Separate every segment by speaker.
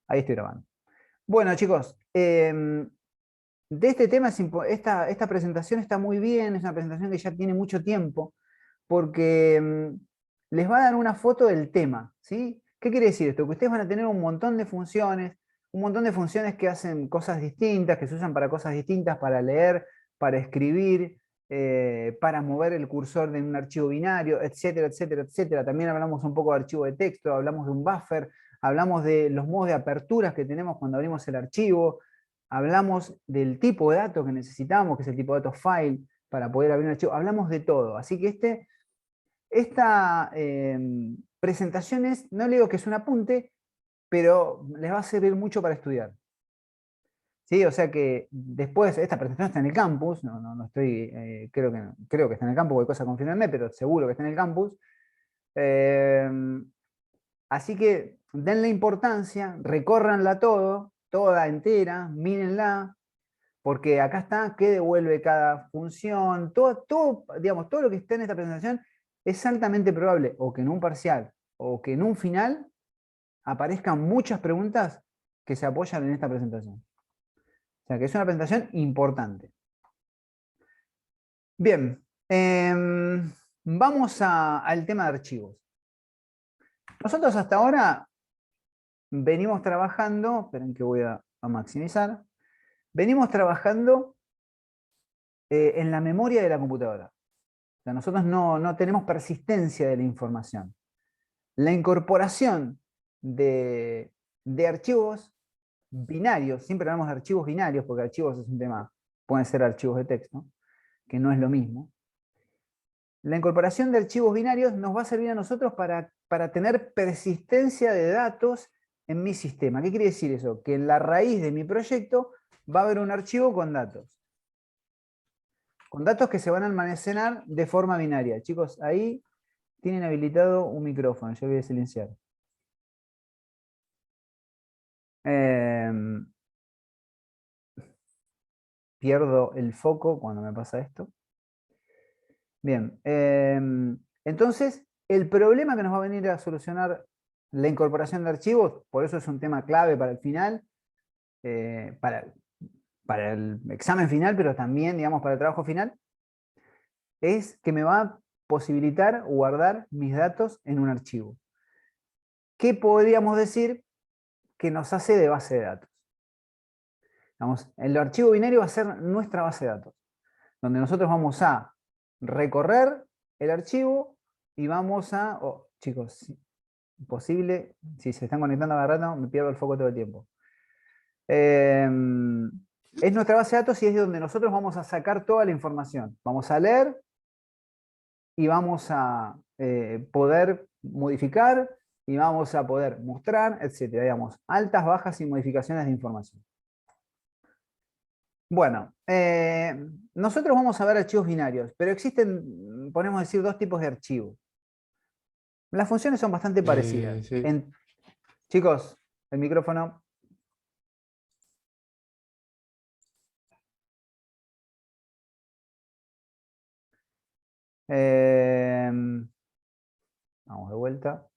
Speaker 1: Ahí estoy grabando. Bueno, chicos, de este tema, esta presentación está muy bien, es una presentación que ya tiene mucho tiempo, porque les va a dar una foto del tema, ¿sí? ¿Qué quiere decir esto? Que ustedes van a tener un montón de funciones que hacen cosas distintas, que se usan para cosas distintas, para leer, para escribir, para mover el cursor en un archivo binario, etcétera, etcétera, etcétera. También hablamos un poco de archivo de texto, hablamos de un buffer, hablamos de los modos de aperturas que tenemos cuando abrimos el archivo, hablamos del tipo de datos que necesitamos, que es el tipo de datos file, para poder abrir un archivo. Hablamos de todo. Así que esta presentación no le digo que es un apunte, pero les va a servir mucho para estudiar. ¿Sí? O sea que después, esta presentación está en el campus, no estoy, creo que está en el campus, cualquier cosa confírmenme, pero seguro que está en el campus. Eh, Así que denle importancia, recórranla toda entera, mírenla, porque acá está qué devuelve cada función, digamos, todo lo que está en esta presentación es altamente probable o que en un parcial o que en un final aparezcan muchas preguntas que se apoyan en esta presentación. O sea que es una presentación importante. Bien, vamos al tema de archivos. Nosotros hasta ahora venimos trabajando, esperen que voy a maximizar, venimos trabajando en la memoria de la computadora. O sea, nosotros no tenemos persistencia de la información. La incorporación de archivos binarios, siempre hablamos de archivos binarios, porque archivos es un tema, pueden ser archivos de texto, que no es lo mismo. La incorporación de archivos binarios nos va a servir a nosotros para tener persistencia de datos en mi sistema. ¿Qué quiere decir eso? Que en la raíz de mi proyecto va a haber un archivo con datos. Con datos que se van a almacenar de forma binaria. Chicos, ahí tienen habilitado un micrófono, yo voy a silenciar. Pierdo el foco cuando me pasa esto. Bien, entonces el problema que nos va a venir a solucionar la incorporación de archivos, por eso es un tema clave para el final, para el examen final, pero también, digamos, para el trabajo final, es que me va a posibilitar guardar mis datos en un archivo. ¿Qué podríamos decir que nos hace de base de datos? Vamos, el archivo binario va a ser nuestra base de datos, donde nosotros vamos a recorrer el archivo y vamos a... Oh, chicos, imposible, si se están conectando a rato, me pierdo el foco todo el tiempo. Es nuestra base de datos y es donde nosotros vamos a sacar toda la información. Vamos a leer y vamos a poder modificar y vamos a poder mostrar, etcétera. Digamos, altas, bajas y modificaciones de información. Bueno, nosotros vamos a ver archivos binarios, pero existen, podemos decir, dos tipos de archivos. Las funciones son bastante parecidas.
Speaker 2: Sí.
Speaker 1: Chicos, el micrófono. Vamos de vuelta.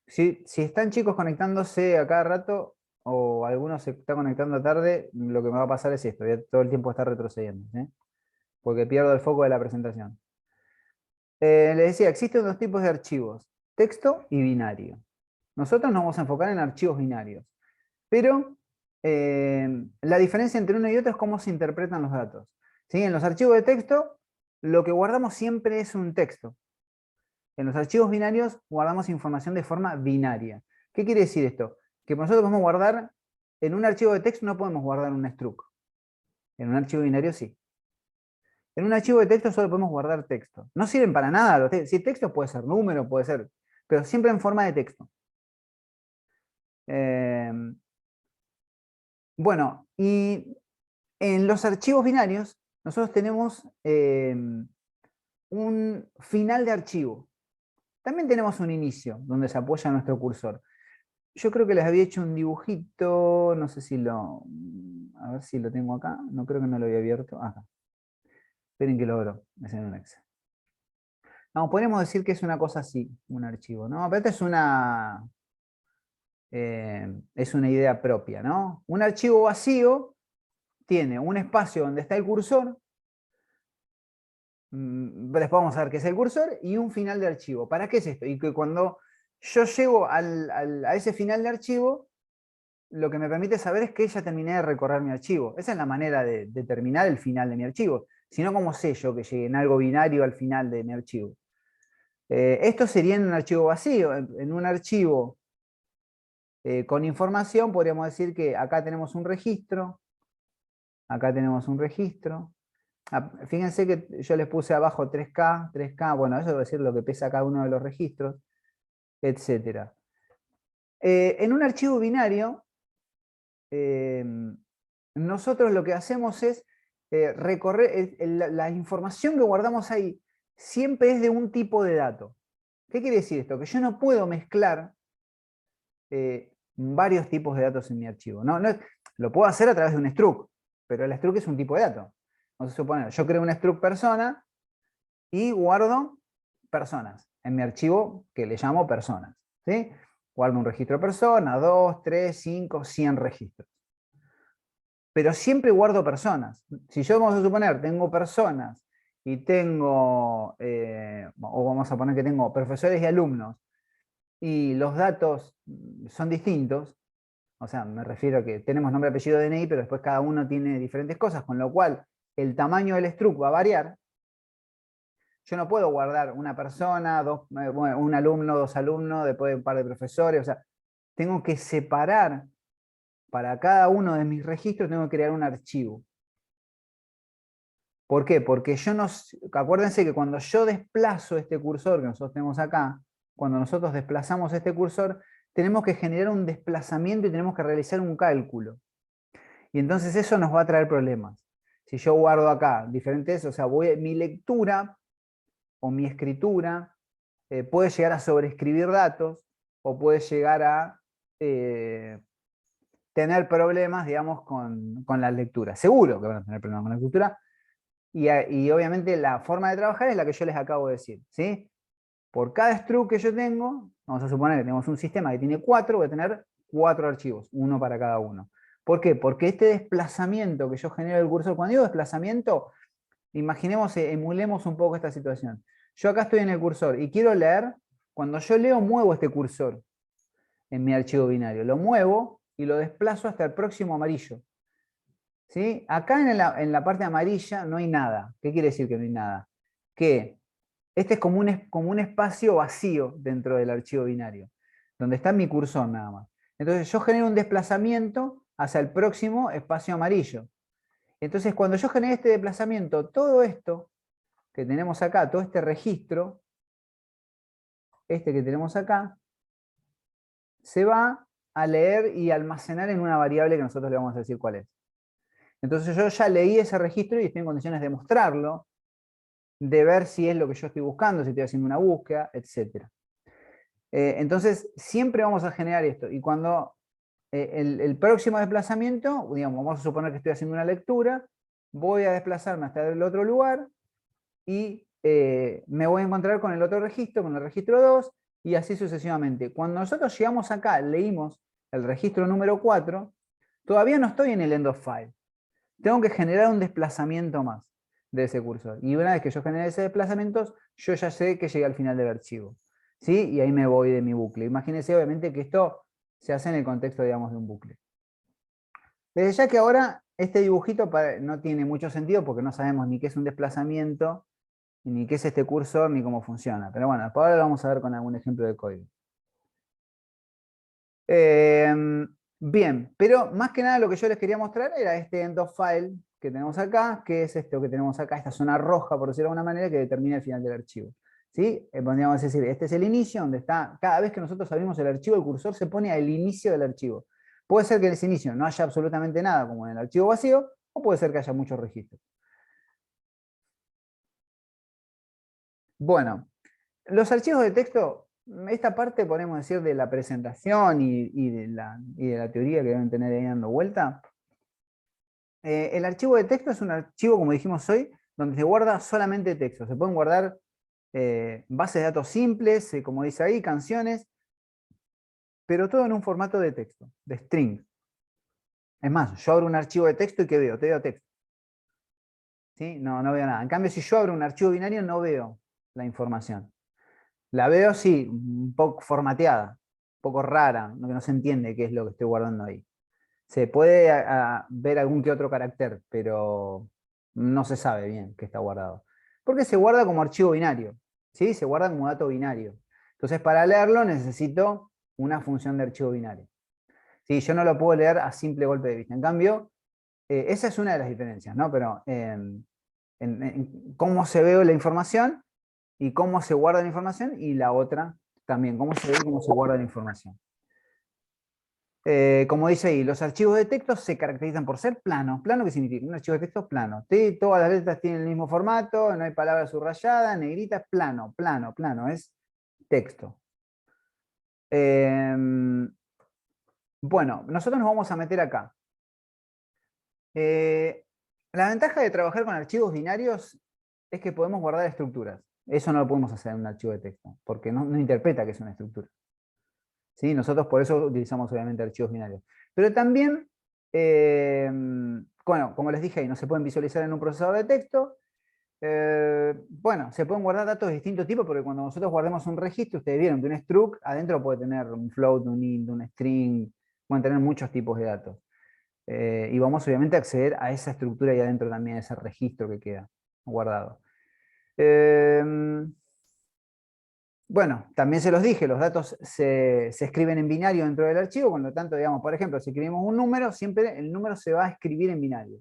Speaker 1: Si están chicos conectándose a cada rato o algunos se está conectando tarde, lo que me va a pasar es esto, voy a todo el tiempo estar retrocediendo, ¿sí? Porque pierdo el foco de la presentación. Les decía, existen dos tipos de archivos, texto y binario. Nosotros nos vamos a enfocar en archivos binarios, pero la diferencia entre uno y otro es cómo se interpretan los datos. ¿Sí? En los archivos de texto, lo que guardamos siempre es un texto. En los archivos binarios guardamos información de forma binaria. ¿Qué quiere decir esto? Que nosotros podemos guardar, en un archivo de texto no podemos guardar un struct. En un archivo binario sí. En un archivo de texto solo podemos guardar texto. No sirven para nada. Si texto puede ser número, puede ser, pero siempre en forma de texto. Bueno, y en los archivos binarios nosotros tenemos un final de archivo. También tenemos un inicio donde se apoya nuestro cursor. Yo creo que les había hecho un dibujito, no sé si a ver si lo tengo acá. No creo que no lo había abierto. Acá. Esperen que lo abro. Es en un Excel. No, podemos decir que es una cosa así, un archivo, ¿no? Pero esta es es una idea propia, ¿no? Un archivo vacío tiene un espacio donde está el cursor, después vamos a ver qué es el cursor, y un final de archivo. ¿Para qué es esto? Y que cuando yo llego a ese final de archivo, lo que me permite saber es que ya terminé de recorrer mi archivo. Esa es la manera de determinar el final de mi archivo. Si no, ¿cómo sé yo que llegué en algo binario al final de mi archivo? Esto sería en un archivo vacío. En un archivo con información podríamos decir que acá tenemos un registro, acá tenemos un registro. Fíjense que yo les puse abajo 3K, 3K, bueno, eso debe decir lo que pesa cada uno de los registros, etc. En un archivo binario, nosotros lo que hacemos es recorrer, la información que guardamos ahí siempre es de un tipo de dato. ¿Qué quiere decir esto? Que yo no puedo mezclar varios tipos de datos en mi archivo. Lo puedo hacer a través de un struct, pero el struct es un tipo de dato. Vamos a suponer, yo creo un struct persona y guardo personas en mi archivo que le llamo personas. ¿Sí? Guardo un registro de persona, 2, 3, 5, 100 registros. Pero siempre guardo personas. Si yo, vamos a suponer, tengo personas y tengo, o vamos a poner que tengo profesores y alumnos, y los datos son distintos, o sea, me refiero a que tenemos nombre, apellido, DNI, pero después cada uno tiene diferentes cosas, con lo cual el tamaño del struct va a variar. Yo no puedo guardar una persona, un alumno, 2 alumnos, después un par de profesores, o sea, tengo que separar para cada uno de mis registros, tengo que crear un archivo. ¿Por qué? Porque acuérdense que cuando yo desplazo este cursor que nosotros tenemos acá, cuando nosotros desplazamos este cursor, tenemos que generar un desplazamiento y tenemos que realizar un cálculo. Y entonces eso nos va a traer problemas. Si yo guardo acá diferentes, o sea, mi lectura o mi escritura puede llegar a sobreescribir datos o puede llegar a tener problemas, digamos, con la lectura. Seguro que van a tener problemas con la lectura. Y obviamente la forma de trabajar es la que yo les acabo de decir, ¿sí? Por cada struct que yo tengo, vamos a suponer que tenemos un sistema que tiene 4, voy a tener 4 archivos, uno para cada uno. ¿Por qué? Porque este desplazamiento que yo genero del cursor, cuando digo desplazamiento, imaginemos, emulemos un poco esta situación. Yo acá estoy en el cursor y quiero leer, cuando yo leo muevo este cursor en mi archivo binario, lo muevo y lo desplazo hasta el próximo amarillo. ¿Sí? Acá en la parte amarilla no hay nada. ¿Qué quiere decir que no hay nada? Que este es como un espacio vacío dentro del archivo binario, donde está mi cursor nada más. Entonces yo genero un desplazamiento hacia el próximo espacio amarillo. Entonces cuando yo genero este desplazamiento, todo esto que tenemos acá, todo este registro, este que tenemos acá, se va a leer y almacenar en una variable que nosotros le vamos a decir cuál es. Entonces yo ya leí ese registro y estoy en condiciones de mostrarlo, de ver si es lo que yo estoy buscando, si estoy haciendo una búsqueda, etc. Entonces siempre vamos a generar esto. Y cuando el próximo desplazamiento, digamos, vamos a suponer que estoy haciendo una lectura, voy a desplazarme hasta el otro lugar y me voy a encontrar con el otro registro, con el registro 2, y así sucesivamente. Cuando nosotros llegamos acá, leímos el registro número 4, todavía no estoy en el end of file. Tengo que generar un desplazamiento más de ese cursor. Y una vez que yo genere ese desplazamiento, yo ya sé que llegué al final del archivo. ¿Sí? Y ahí me voy de mi bucle. Imagínense obviamente que esto se hace en el contexto, digamos, de un bucle. Desde ya que ahora este dibujito no tiene mucho sentido porque no sabemos ni qué es un desplazamiento, ni qué es este cursor, ni cómo funciona. Pero bueno, por ahora lo vamos a ver con algún ejemplo de código. Bien, pero más que nada lo que yo les quería mostrar era este end of file que tenemos acá, que es esto que tenemos acá, esta zona roja, por decirlo de alguna manera, que determina el final del archivo. ¿Sí? Podríamos decir, este es el inicio, donde está, cada vez que nosotros abrimos el archivo, el cursor se pone al inicio del archivo. Puede ser que en ese inicio no haya absolutamente nada, como en el archivo vacío, o puede ser que haya muchos registros. Bueno, los archivos de texto, esta parte podemos decir de la presentación y de la teoría que deben tener ahí dando vuelta. El archivo de texto es un archivo, como dijimos hoy, donde se guarda solamente texto. Se pueden guardar bases de datos simples, como dice ahí, canciones, pero todo en un formato de texto, de string. Es más, yo abro un archivo de texto y ¿qué veo? Te veo texto. ¿Sí? No, no veo nada. En cambio, si yo abro un archivo binario, no veo la información. La veo, sí, un poco formateada, un poco rara, que no se entiende qué es lo que estoy guardando ahí. Se puede ver algún que otro carácter, pero no se sabe bien qué está guardado. Porque se guarda como archivo binario, ¿sí? Se guarda como dato binario. Entonces, para leerlo necesito una función de archivo binario. ¿Sí? Yo no lo puedo leer a simple golpe de vista. En cambio, esa es una de las diferencias, ¿no? Pero en cómo se ve la información y cómo se guarda la información, y la otra también, cómo se ve y cómo se guarda la información. Como dice ahí, los archivos de texto se caracterizan por ser planos. ¿Plano qué significa? Un archivo de texto plano. Todas las letras tienen el mismo formato, no hay palabras subrayadas, negritas, plano, plano, plano, es texto. Bueno, nosotros nos vamos a meter acá. La ventaja de trabajar con archivos binarios es que podemos guardar estructuras. Eso no lo podemos hacer en un archivo de texto, porque no interpreta que es una estructura. ¿Sí? Nosotros por eso utilizamos obviamente archivos binarios. Pero también, bueno, como les dije ahí, no se pueden visualizar en un procesador de texto. Bueno, se pueden guardar datos de distintos tipos, porque cuando nosotros guardemos un registro, ustedes vieron que un struct adentro puede tener un float, un int, un string, pueden tener muchos tipos de datos. Y vamos obviamente a acceder a esa estructura ahí adentro también, ese registro que queda guardado. Bueno, también se los dije, los datos se escriben en binario dentro del archivo, por lo tanto, digamos, por ejemplo, si escribimos un número, siempre el número se va a escribir en binario.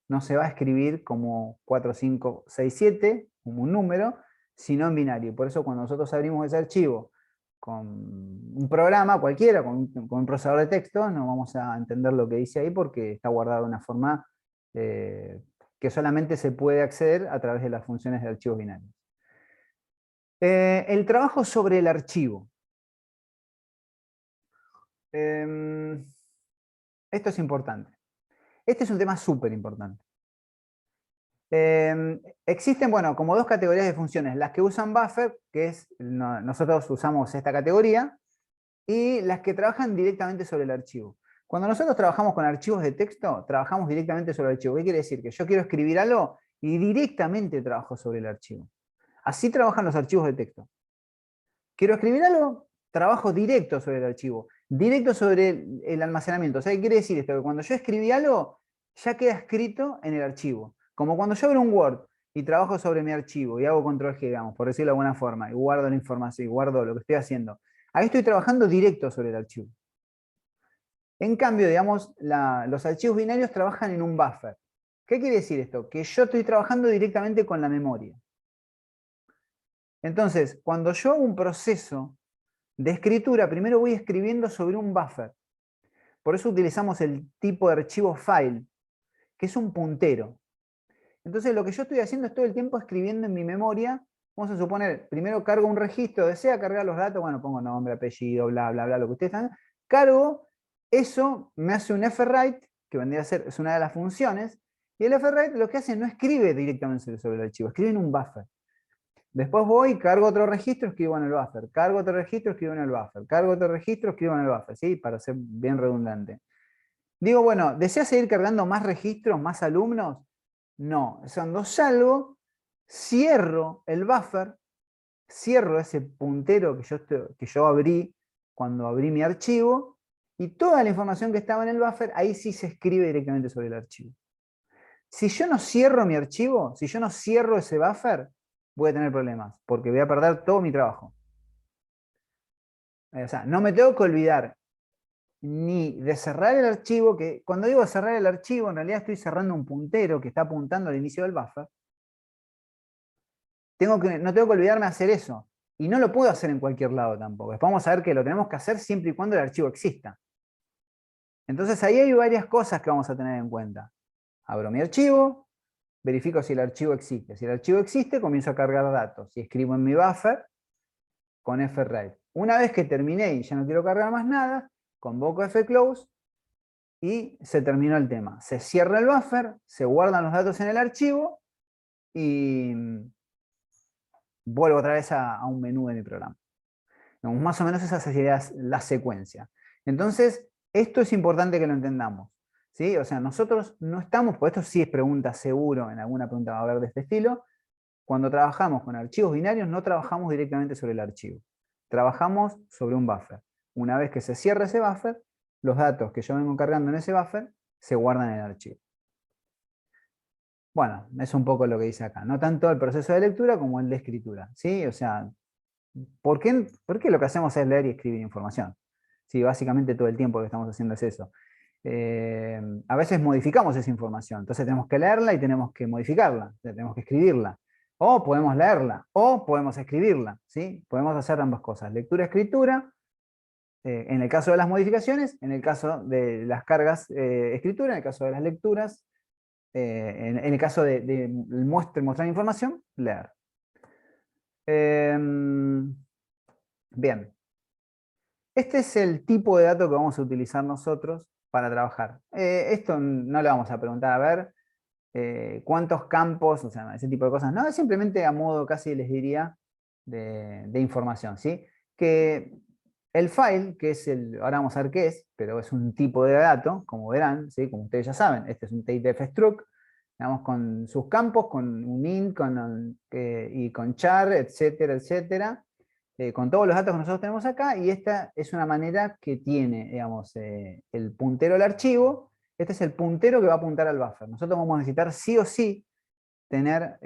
Speaker 1: No se va a escribir como 4, 5, 6, 7, como un número, sino en binario. Por eso cuando nosotros abrimos ese archivo con un programa cualquiera, con un procesador de texto, no vamos a entender lo que dice ahí porque está guardado de una forma que solamente se puede acceder a través de las funciones de archivos binarios. El trabajo sobre el archivo. Esto es importante. Este es un tema súper importante. Existen, bueno, como dos categorías de funciones. Las que usan buffer, que es, nosotros usamos esta categoría, y las que trabajan directamente sobre el archivo. Cuando nosotros trabajamos con archivos de texto, trabajamos directamente sobre el archivo. ¿Qué quiere decir? Que yo quiero escribir algo y directamente trabajo sobre el archivo. Así trabajan los archivos de texto. Quiero escribir algo, trabajo directo sobre el archivo, directo sobre el almacenamiento. O sea, ¿qué quiere decir esto? Que cuando yo escribí algo, ya queda escrito en el archivo. Como cuando yo abro un Word y trabajo sobre mi archivo y hago control G, digamos, por decirlo de alguna forma, y guardo la información, y guardo lo que estoy haciendo. Ahí estoy trabajando directo sobre el archivo. En cambio, digamos, los archivos binarios trabajan en un buffer. ¿Qué quiere decir esto? Que yo estoy trabajando directamente con la memoria. Entonces, cuando yo hago un proceso de escritura, primero voy escribiendo sobre un buffer. Por eso utilizamos el tipo de archivo file, que es un puntero. Entonces lo que yo estoy haciendo es todo el tiempo escribiendo en mi memoria. Vamos a suponer, primero cargo un registro, desea cargar los datos, bueno, pongo nombre, apellido, bla, bla, bla, lo que ustedes están. Cargo, eso me hace un fwrite, que vendría a ser, es una de las funciones, y el fwrite lo que hace no escribe directamente sobre el archivo, escribe en un buffer. Después voy, cargo otro registro, escribo en el buffer. Cargo otro registro, escribo en el buffer. Cargo otro registro, escribo en el buffer, ¿sí? Para ser bien redundante. Digo, bueno, ¿deseas seguir cargando más registros, más alumnos? No. Cuando salgo, cierro el buffer, cierro ese puntero que yo abrí cuando abrí mi archivo, y toda la información que estaba en el buffer, ahí sí se escribe directamente sobre el archivo. Si yo no cierro mi archivo, si yo no cierro ese buffer, voy a tener problemas, porque voy a perder todo mi trabajo. O sea, no me tengo que olvidar ni de cerrar el archivo, que cuando digo cerrar el archivo, en realidad estoy cerrando un puntero que está apuntando al inicio del buffer. No tengo que olvidarme de hacer eso. Y no lo puedo hacer en cualquier lado tampoco. Después vamos a ver que lo tenemos que hacer siempre y cuando el archivo exista. Entonces ahí hay varias cosas que vamos a tener en cuenta. Abro mi archivo, verifico si el archivo existe. Si el archivo existe, comienzo a cargar datos. Y escribo en mi buffer con fwrite. Una vez que terminé y ya no quiero cargar más nada, convoco fclose y se terminó el tema. Se cierra el buffer, se guardan los datos en el archivo y vuelvo otra vez a un menú de mi programa. Digamos, más o menos esa sería la secuencia. Entonces, esto es importante que lo entendamos. ¿Sí? O sea, nosotros no estamos, pues esto sí es pregunta seguro, en alguna pregunta va a haber de este estilo, cuando trabajamos con archivos binarios no trabajamos directamente sobre el archivo, trabajamos sobre un buffer. Una vez que se cierra ese buffer, los datos que yo vengo cargando en ese buffer se guardan en el archivo. Bueno, es un poco lo que dice acá, no tanto el proceso de lectura como el de escritura, ¿sí? O sea, ¿por qué lo que hacemos es leer y escribir información? Sí, básicamente todo el tiempo lo que estamos haciendo es eso. A veces modificamos esa información, entonces tenemos que leerla y tenemos que modificarla, tenemos que escribirla. O podemos leerla, o podemos escribirla, ¿sí? Podemos hacer ambas cosas, lectura-escritura, en el caso de las modificaciones, en el caso de las cargas, escritura, en el caso de las lecturas, en el caso de mostrar información, leer. Bien. Este es el tipo de dato que vamos a utilizar nosotros para trabajar. Esto no le vamos a preguntar, a ver, cuántos campos, o sea, ese tipo de cosas. No, es simplemente a modo casi les diría de información, ¿sí? Que el file, que es ahora vamos a ver qué es, pero es un tipo de dato, como verán, ¿sí? Como ustedes ya saben, este es un typedef struct, digamos, con sus campos, con un int, y con char, etcétera, etcétera, con todos los datos que nosotros tenemos acá, y esta es una manera que tiene, digamos, el puntero al archivo. Este es el puntero que va a apuntar al buffer. Nosotros vamos a necesitar sí o sí tener,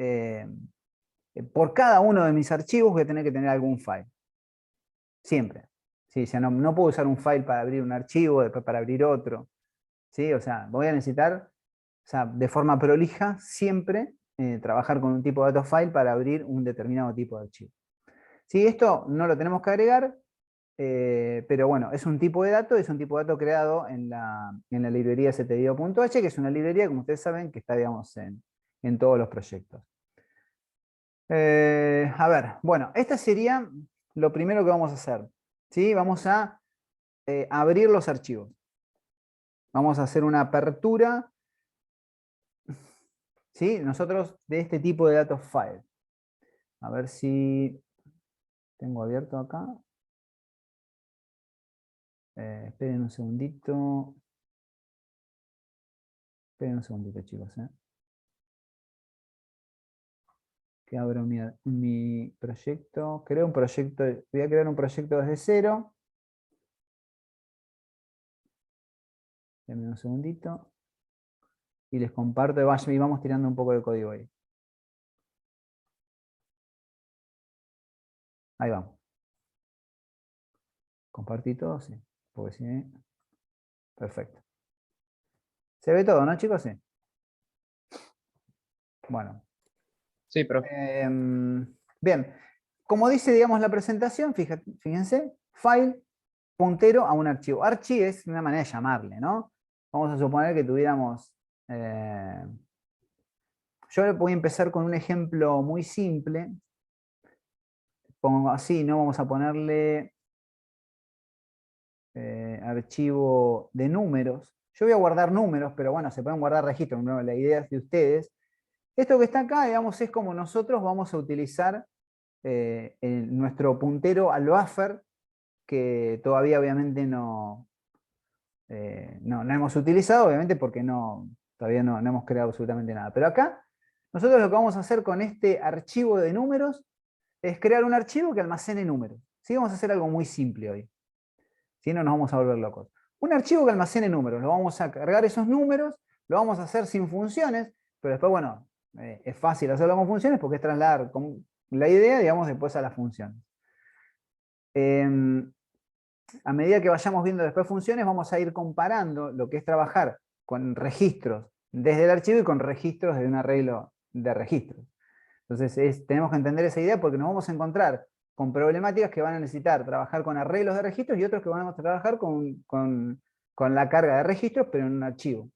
Speaker 1: por cada uno de mis archivos voy a tener que tener algún file. Siempre. ¿Sí? O sea, no puedo usar un file para abrir un archivo, después para abrir otro. ¿Sí? O sea, voy a necesitar, o sea, de forma prolija, siempre trabajar con un tipo de datos file para abrir un determinado tipo de archivo. ¿Sí? Esto no lo tenemos que agregar, pero bueno, es un tipo de dato, es un tipo de dato creado en la librería stdio.h, que es una librería, como ustedes saben, que está, digamos, en todos los proyectos. A ver, bueno, este sería lo primero que vamos a hacer. ¿Sí? Vamos a abrir los archivos. Vamos a hacer una apertura, ¿sí? Nosotros de este tipo de datos file. A ver si tengo abierto acá. Esperen un segundito. Esperen un segundito, chicos. Que abro mi proyecto. Creo un proyecto. Voy a crear un proyecto desde cero. Denme un segundito. Y les comparto y vamos tirando un poco de código ahí. Ahí vamos. Compartí todo, sí. Porque sí. Perfecto. Se ve todo, ¿no, chicos? Sí. Bueno.
Speaker 2: Sí, profe.
Speaker 1: Bien. Como dice, digamos, la presentación, fíjense, file, puntero a un archivo. Archi es una manera de llamarle, ¿no? Vamos a suponer que tuviéramos... yo voy a empezar con un ejemplo muy simple. Pongo así, ¿no? Vamos a ponerle archivo de números. Yo voy a guardar números, pero bueno, se pueden guardar registros, ¿no? La idea es de ustedes. Esto que está acá, digamos, es como nosotros vamos a utilizar nuestro puntero al buffer, que todavía obviamente no hemos utilizado, obviamente porque todavía no hemos creado absolutamente nada. Pero acá, nosotros lo que vamos a hacer con este archivo de números es crear un archivo que almacene números. ¿Sí? Vamos a hacer algo muy simple hoy. Si no, nos vamos a volver locos. Un archivo que almacene números. Lo vamos a cargar esos números, lo vamos a hacer sin funciones, pero después, bueno, es fácil hacerlo con funciones porque es trasladar la idea, digamos, después a las funciones. A medida que vayamos viendo después funciones, vamos a ir comparando lo que es trabajar con registros desde el archivo y con registros de un arreglo de registros. Entonces, tenemos que entender esa idea porque nos vamos a encontrar con problemáticas que van a necesitar trabajar con arreglos de registros y otros que van a trabajar con la carga de registros, pero en un archivo,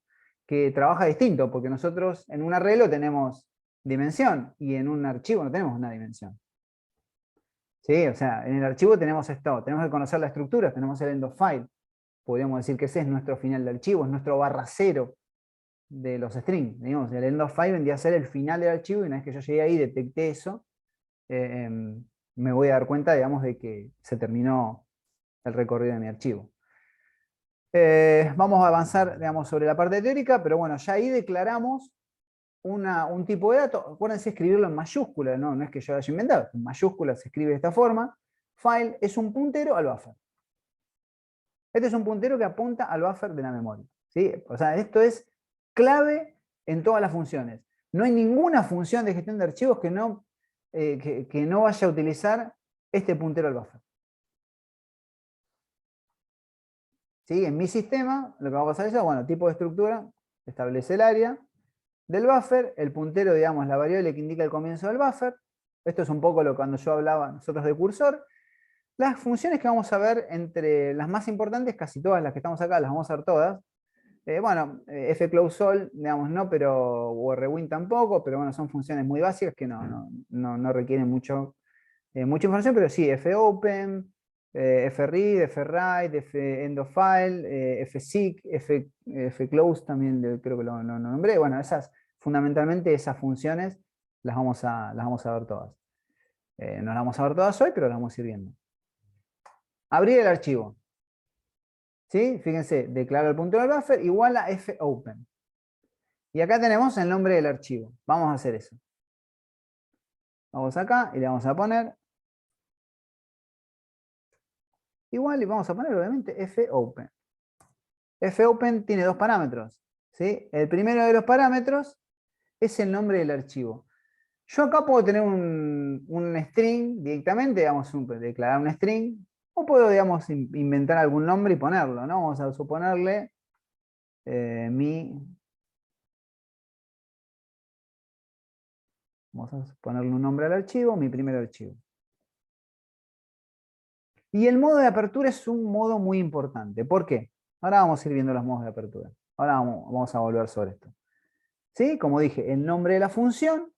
Speaker 1: que trabaja distinto, porque nosotros en un arreglo tenemos dimensión y en un archivo no tenemos una dimensión. ¿Sí? O sea, en el archivo tenemos esto, tenemos que conocer la estructura, tenemos el end of file. Podríamos decir que ese es nuestro final de archivo, es nuestro barra cero de los strings. Digamos, el end of file vendría a ser el final del archivo y una vez que yo llegué ahí detecté eso, me voy a dar cuenta, digamos, de que se terminó el recorrido de mi archivo. Vamos a avanzar, digamos, sobre la parte teórica, pero bueno, ya ahí declaramos un tipo de dato. Acuérdense escribirlo en mayúsculas, ¿no? No es que yo lo haya inventado, en mayúsculas se escribe de esta forma. File es un puntero al buffer. Este es un puntero que apunta al buffer de la memoria, ¿sí? O sea, esto es clave en todas las funciones. No hay ninguna función de gestión de archivos que no vaya a utilizar este puntero al buffer. ¿Sí? En mi sistema, lo que vamos a hacer es, bueno, tipo de estructura, establece el área del buffer, el puntero, digamos, la variable que indica el comienzo del buffer. Esto es un poco lo cuando yo hablaba nosotros de cursor. Las funciones que vamos a ver, entre las más importantes, casi todas las que estamos acá, las vamos a ver todas. Bueno, fclose digamos, no, pero rwin tampoco, pero bueno, son funciones muy básicas que no requieren mucha información, pero sí, fopen, fread, fwrite, fendofile, fseek, fclose también creo que lo nombré. Bueno, fundamentalmente esas funciones las vamos a ver todas. No las vamos a ver todas hoy, pero las vamos a ir viendo. Abrir el archivo. ¿Sí? Fíjense, declaro el puntero del buffer igual a fopen. Y acá tenemos el nombre del archivo. Vamos a hacer eso. Vamos acá y le vamos a poner igual y vamos a poner obviamente fopen. fopen tiene dos parámetros, ¿sí? El primero de los parámetros es el nombre del archivo. Yo acá puedo tener un string directamente, digamos, declarar un string, o puedo, digamos, inventar algún nombre y ponerlo, ¿no? Vamos a suponerle vamos a ponerle un nombre al archivo, mi primer archivo. Y el modo de apertura es un modo muy importante. ¿Por qué? Ahora vamos a ir viendo los modos de apertura. Ahora vamos a volver sobre esto. ¿Sí? Como dije, el nombre de la función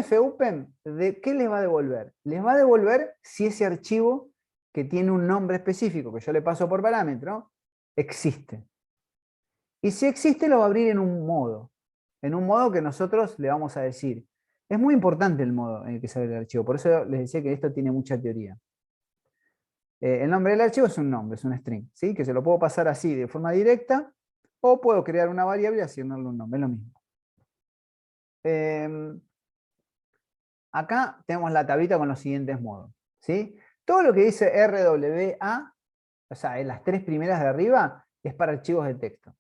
Speaker 1: fopen, ¿de qué les va a devolver? Les va a devolver si ese archivo que tiene un nombre específico, que yo le paso por parámetro, existe. Y si existe, lo va a abrir en un modo que nosotros le vamos a decir. Es muy importante el modo en el que se abre el archivo, por eso les decía que esto tiene mucha teoría. El nombre del archivo es un nombre, es un string, ¿sí? Que se lo puedo pasar así de forma directa, o puedo crear una variable y asignarle un nombre, es lo mismo. Acá tenemos la tablita con los siguientes modos, ¿sí? Todo lo que dice RWA, o sea, en las tres primeras de arriba, es para archivos de texto.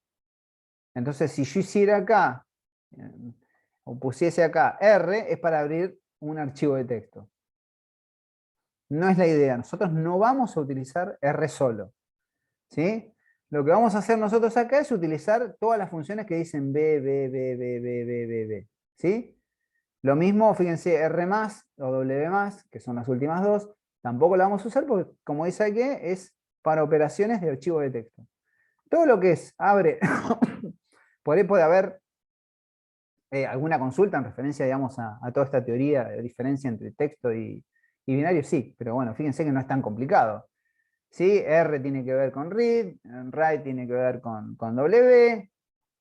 Speaker 1: Entonces, si yo hiciera acá, o pusiese acá R, es para abrir un archivo de texto. No es la idea, nosotros no vamos a utilizar R solo, ¿sí? Lo que vamos a hacer nosotros acá es utilizar todas las funciones que dicen B, ¿sí? Lo mismo, fíjense, R+, o W+, que son las últimas dos, tampoco la vamos a usar porque, como dice aquí, es para operaciones de archivo de texto. Todo lo que es abre, por ahí puede haber alguna consulta en referencia, digamos, a toda esta teoría de diferencia entre texto y binario, sí, pero bueno, fíjense que no es tan complicado. ¿Sí? R tiene que ver con read, write tiene que ver con W,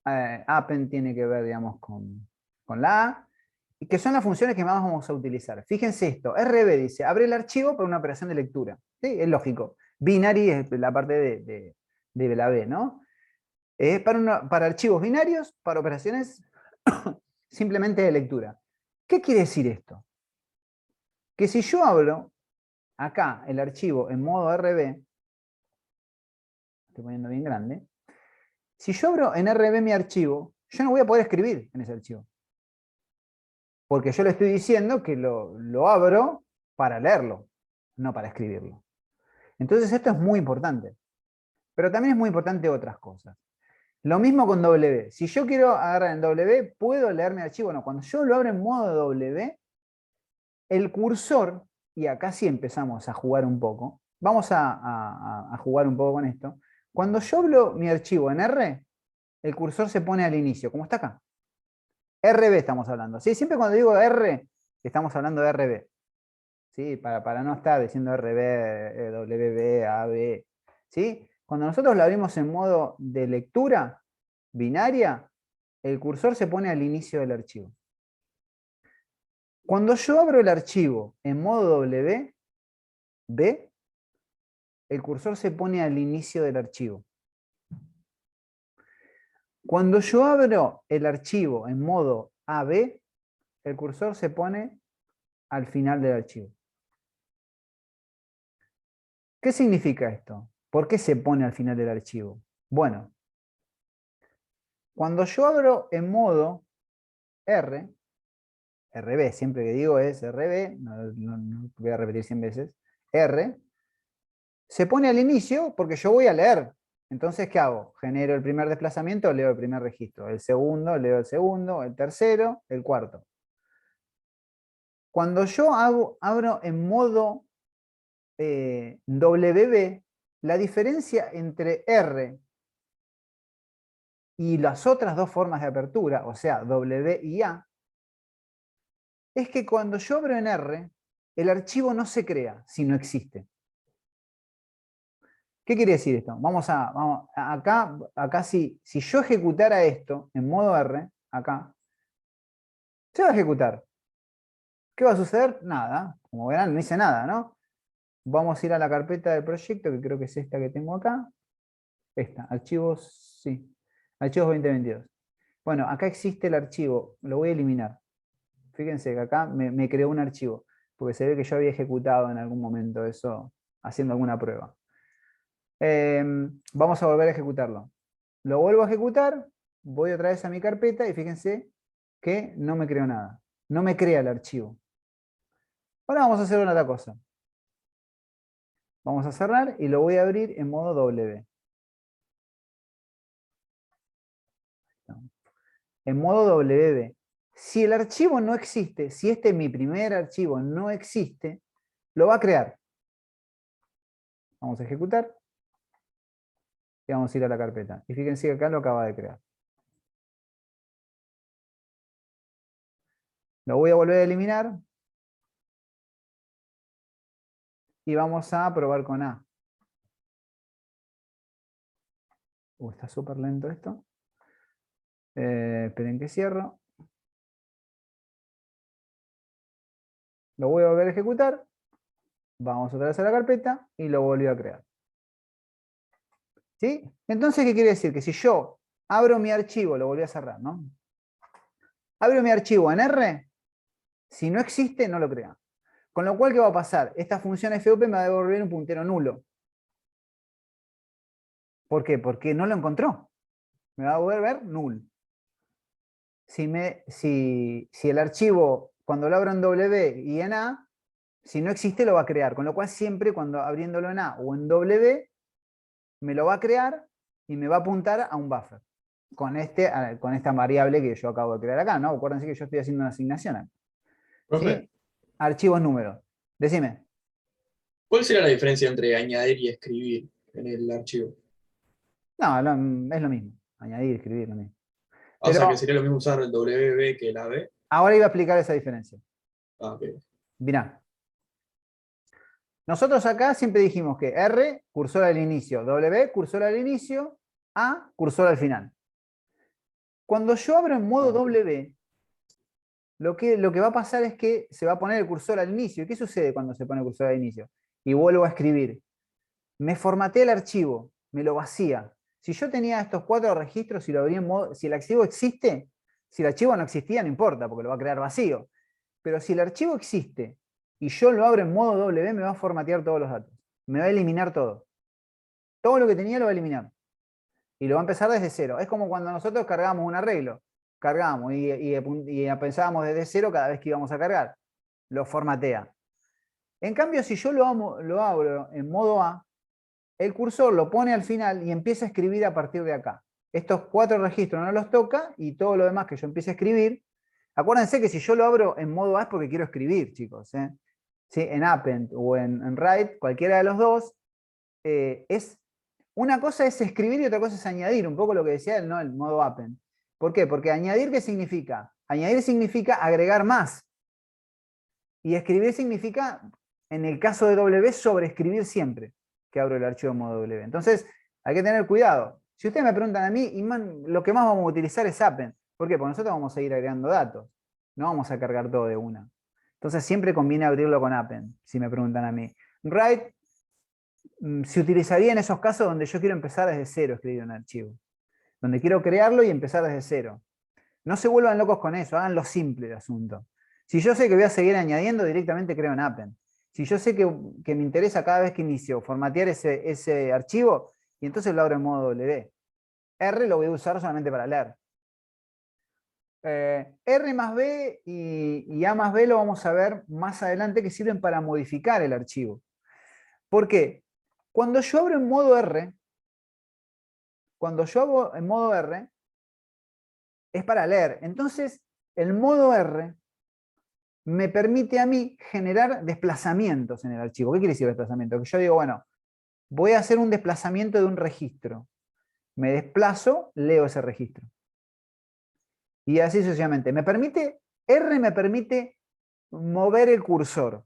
Speaker 1: append tiene que ver, digamos, con la A, y que son las funciones que más vamos a utilizar. Fíjense esto, RB dice, abre el archivo para una operación de lectura. ¿Sí? Es lógico. Binary es la parte de la B, ¿no? Para archivos binarios, para operaciones simplemente de lectura. ¿Qué quiere decir esto? Que si yo abro acá el archivo en modo RB, estoy poniendo bien grande, si yo abro en RB mi archivo, yo no voy a poder escribir en ese archivo. Porque yo le estoy diciendo que lo abro para leerlo, no para escribirlo. Entonces esto es muy importante. Pero también es muy importante otras cosas. Lo mismo con W. Si yo quiero agarrar en W, ¿puedo leer mi archivo? No, cuando yo lo abro en modo W, el cursor, y acá sí empezamos a jugar un poco, vamos a jugar un poco con esto. Cuando yo abro mi archivo en R, el cursor se pone al inicio, como está acá. RB estamos hablando. ¿Sí? Siempre cuando digo R, estamos hablando de RB. ¿Sí? Para no estar diciendo RB, WB, AB. ¿Sí? Cuando nosotros lo abrimos en modo de lectura binaria, el cursor se pone al inicio del archivo. Cuando yo abro el archivo en modo W, B, el cursor se pone al inicio del archivo. Cuando yo abro el archivo en modo AB, el cursor se pone al final del archivo. ¿Qué significa esto? ¿Por qué se pone al final del archivo? Bueno, cuando yo abro en modo R, RB, siempre que digo es RB, no voy a repetir 100 veces, R, se pone al inicio porque yo voy a leer. Entonces, ¿qué hago? Genero el primer desplazamiento, leo el primer registro. El segundo, leo el segundo. El tercero, el cuarto. Cuando yo abro en modo WB, la diferencia entre R y las otras dos formas de apertura, o sea, W y A, es que cuando yo abro en R, el archivo no se crea, sino existe. ¿Qué quiere decir esto? Acá si yo ejecutara esto en modo R, acá, se va a ejecutar. ¿Qué va a suceder? Nada. Como verán, no hice nada, ¿no? Vamos a ir a la carpeta del proyecto, que creo que es esta que tengo acá. Esta, archivos, sí. Archivos 2022. Bueno, acá existe el archivo, lo voy a eliminar. Fíjense que acá me creó un archivo, porque se ve que yo había ejecutado en algún momento eso, haciendo alguna prueba. Vamos a volver a ejecutarlo. Lo vuelvo a ejecutar, voy otra vez a mi carpeta y fíjense que no me creó nada. No me crea el archivo. Ahora vamos a hacer una otra cosa. Vamos a cerrar y lo voy a abrir en modo W. En modo WB. Si el archivo no existe, si este mi primer archivo no existe, lo va a crear. Vamos a ejecutar. Y vamos a ir a la carpeta. Y fíjense que acá lo acaba de crear. Lo voy a volver a eliminar. Y vamos a probar con A. Está súper lento esto. Esperen que cierro. Lo voy a volver a ejecutar. Vamos otra vez a la carpeta y lo volví a crear. ¿Sí? Entonces, ¿qué quiere decir? Que si yo abro mi archivo, lo volví a cerrar, ¿no? Abro mi archivo en R, si no existe, no lo crea. Con lo cual, ¿qué va a pasar? Esta función FUP me va a devolver un puntero nulo. ¿Por qué? Porque no lo encontró. Me va a devolver null. Si el archivo, cuando lo abro en W y en A, si no existe, lo va a crear. Con lo cual, siempre cuando abriéndolo en A o en W, me lo va a crear y me va a apuntar a un buffer. Con esta variable que yo acabo de crear acá, ¿no? Acuérdense que yo estoy haciendo una asignación.
Speaker 2: Profe,
Speaker 1: ¿Sí? Archivos números. Decime.
Speaker 2: ¿cuál será la diferencia entre añadir y escribir en el archivo?
Speaker 1: No, es lo mismo. Añadir, escribir, lo mismo.
Speaker 2: O sea, que
Speaker 1: Pero
Speaker 2: sería lo mismo usar el WB que el AB.
Speaker 1: ahora iba a explicar esa diferencia.
Speaker 2: Ah, ok.
Speaker 1: Mirá. Nosotros acá siempre dijimos que R, cursor al inicio, W, cursor al inicio, A, cursor al final. Cuando yo abro en
Speaker 2: Ah,
Speaker 1: modo
Speaker 2: ok.
Speaker 1: W, lo que va a pasar es que se va a poner el cursor al inicio. ¿Y qué sucede cuando se pone el cursor al inicio? Y vuelvo a escribir. Me formatea el archivo, me lo vacía. Si yo tenía estos 4 registros y lo abrí en modo, si el archivo existe, si el archivo no existía, no importa, porque lo va a crear vacío. Pero si el archivo existe y yo lo abro en modo W, me va a formatear todos los datos. Me va a eliminar todo. Todo lo que tenía lo va a eliminar. Y lo va a empezar desde cero. Es como cuando nosotros cargamos un arreglo. Cargamos y pensábamos desde cero cada vez que íbamos a cargar. Lo formatea. En cambio, si yo lo abro en modo A, el cursor lo pone al final y empieza a escribir a partir de acá. Estos 4 registros no los toca y todo lo demás que yo empiece a escribir. Acuérdense que si yo lo abro en modo A es porque quiero escribir, chicos. ¿Sí? En append o en write, cualquiera de los dos, una cosa es escribir y otra cosa es añadir, un poco lo que decía él, ¿no? El modo append. ¿Por qué? Porque añadir, ¿qué significa? Añadir significa agregar más. Y escribir significa, en el caso de W, sobreescribir siempre que abro el archivo en modo W. Entonces, hay que tener cuidado. Si ustedes me preguntan a mí, lo que más vamos a utilizar es append. ¿Por qué? Porque nosotros vamos a ir agregando datos. No vamos a cargar todo de una. Entonces siempre conviene abrirlo con append, si me preguntan a mí. Write se utilizaría en esos casos donde yo quiero empezar desde cero a escribir un archivo. Donde quiero crearlo y empezar desde cero. No se vuelvan locos con eso, hagan lo simple el asunto. Si yo sé que voy a seguir añadiendo, directamente creo en append. Si yo sé que me interesa cada vez que inicio formatear ese archivo, y entonces lo abro en modo W. R lo voy a usar solamente para leer. R más B y A más B lo vamos a ver más adelante, que sirven para modificar el archivo. ¿Por qué? Cuando yo abro en modo R, es para leer. Entonces, el modo R me permite a mí generar desplazamientos en el archivo. ¿Qué quiere decir desplazamiento? Que yo digo, bueno, voy a hacer un desplazamiento de un registro. Me desplazo, leo ese registro. Y así sucesivamente. R me permite mover el cursor.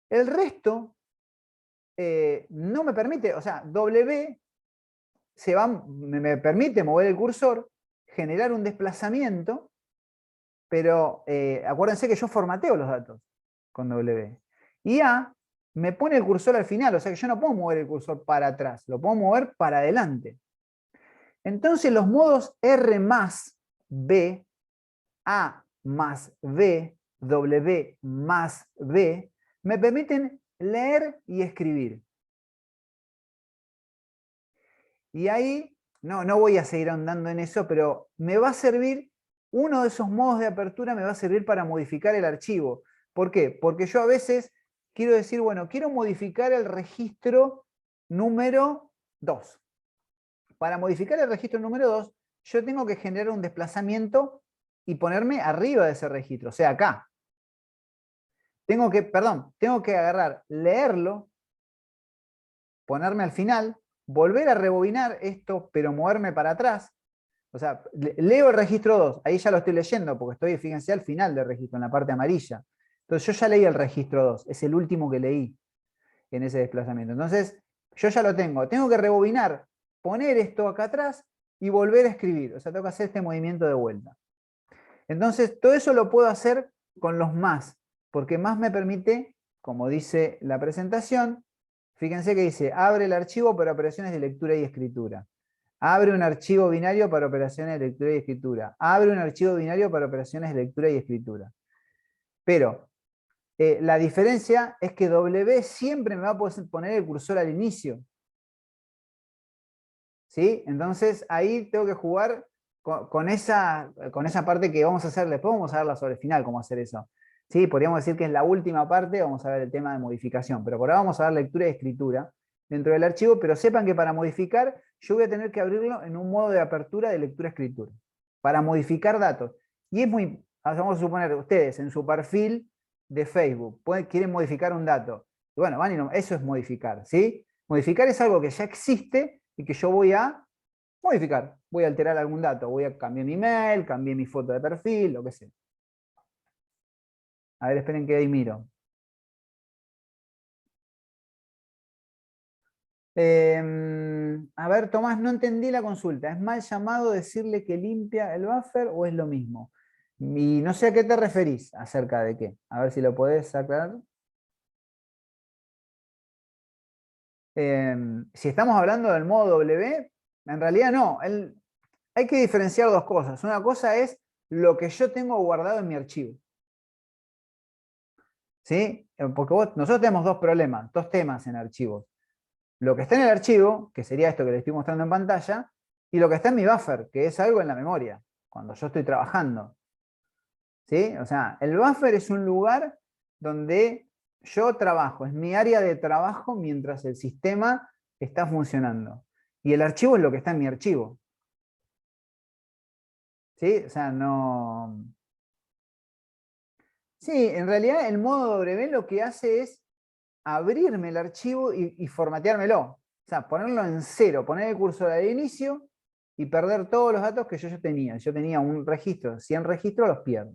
Speaker 1: El resto no me permite, o sea, W me permite mover el cursor, generar un desplazamiento, pero acuérdense que yo formateo los datos con W. Y A me pone el cursor al final, o sea que yo no puedo mover el cursor para atrás, lo puedo mover para adelante. Entonces los modos R más B, A más B, W más B, me permiten leer y escribir. Y ahí, no voy a seguir ahondando en eso, pero me va a servir, uno de esos modos de apertura me va a servir para modificar el archivo. ¿Por qué? Porque yo a veces quiero decir, bueno, quiero modificar el registro número 2. Para modificar el registro número 2, yo tengo que generar un desplazamiento y ponerme arriba de ese registro, o sea, acá. Tengo que agarrar, leerlo, ponerme al final, volver a rebobinar esto, pero moverme para atrás. O sea, leo el registro 2, ahí ya lo estoy leyendo, porque estoy, fíjense, al final del registro, en la parte amarilla. Entonces yo ya leí el registro 2, es el último que leí en ese desplazamiento. Entonces, yo ya lo tengo que rebobinar, poner esto acá atrás y volver a escribir. O sea, tengo que hacer este movimiento de vuelta. Entonces, todo eso lo puedo hacer con los más, porque más me permite, como dice la presentación, fíjense que dice, abre el archivo para operaciones de lectura y escritura. Abre un archivo binario para operaciones de lectura y escritura. Abre un archivo binario para operaciones de lectura y escritura. Pero la diferencia es que W siempre me va a poner el cursor al inicio. ¿Sí? Entonces ahí tengo que jugar con esa parte que vamos a hacer después, vamos a verla sobre el final, cómo hacer eso. ¿Sí? Podríamos decir que es la última parte, vamos a ver el tema de modificación, pero por ahora vamos a ver lectura y escritura dentro del archivo, pero sepan que para modificar yo voy a tener que abrirlo en un modo de apertura de lectura-escritura, para modificar datos. Y es muy, vamos a suponer, ustedes en su perfil de Facebook quieren modificar un dato. Y bueno, eso es modificar, ¿sí? Modificar es algo que ya existe y que yo voy a modificar. Voy a alterar algún dato, voy a cambiar mi email, cambiar mi foto de perfil, lo que sea. A ver, esperen que ahí miro. A ver, Tomás, no entendí la consulta. ¿Es mal llamado decirle que limpia el buffer o es lo mismo? Y no sé a qué te referís, acerca de qué. A ver si lo podés aclarar. Si estamos hablando del modo W, en realidad no. Hay que diferenciar dos cosas. Una cosa es lo que yo tengo guardado en mi archivo. ¿Sí? Porque nosotros tenemos dos temas en archivos. Lo que está en el archivo, que sería esto que les estoy mostrando en pantalla, y lo que está en mi buffer, que es algo en la memoria, cuando yo estoy trabajando. ¿Sí? O sea, el buffer es un lugar donde yo trabajo, es mi área de trabajo mientras el sistema está funcionando. Y el archivo es lo que está en mi archivo. ¿Sí? O sea, no... Sí, en realidad el modo W lo que hace es abrirme el archivo y formateármelo. O sea, ponerlo en cero, poner el cursor al inicio y perder todos los datos que yo ya tenía. Yo tenía un registro, 100 registros, los pierdo.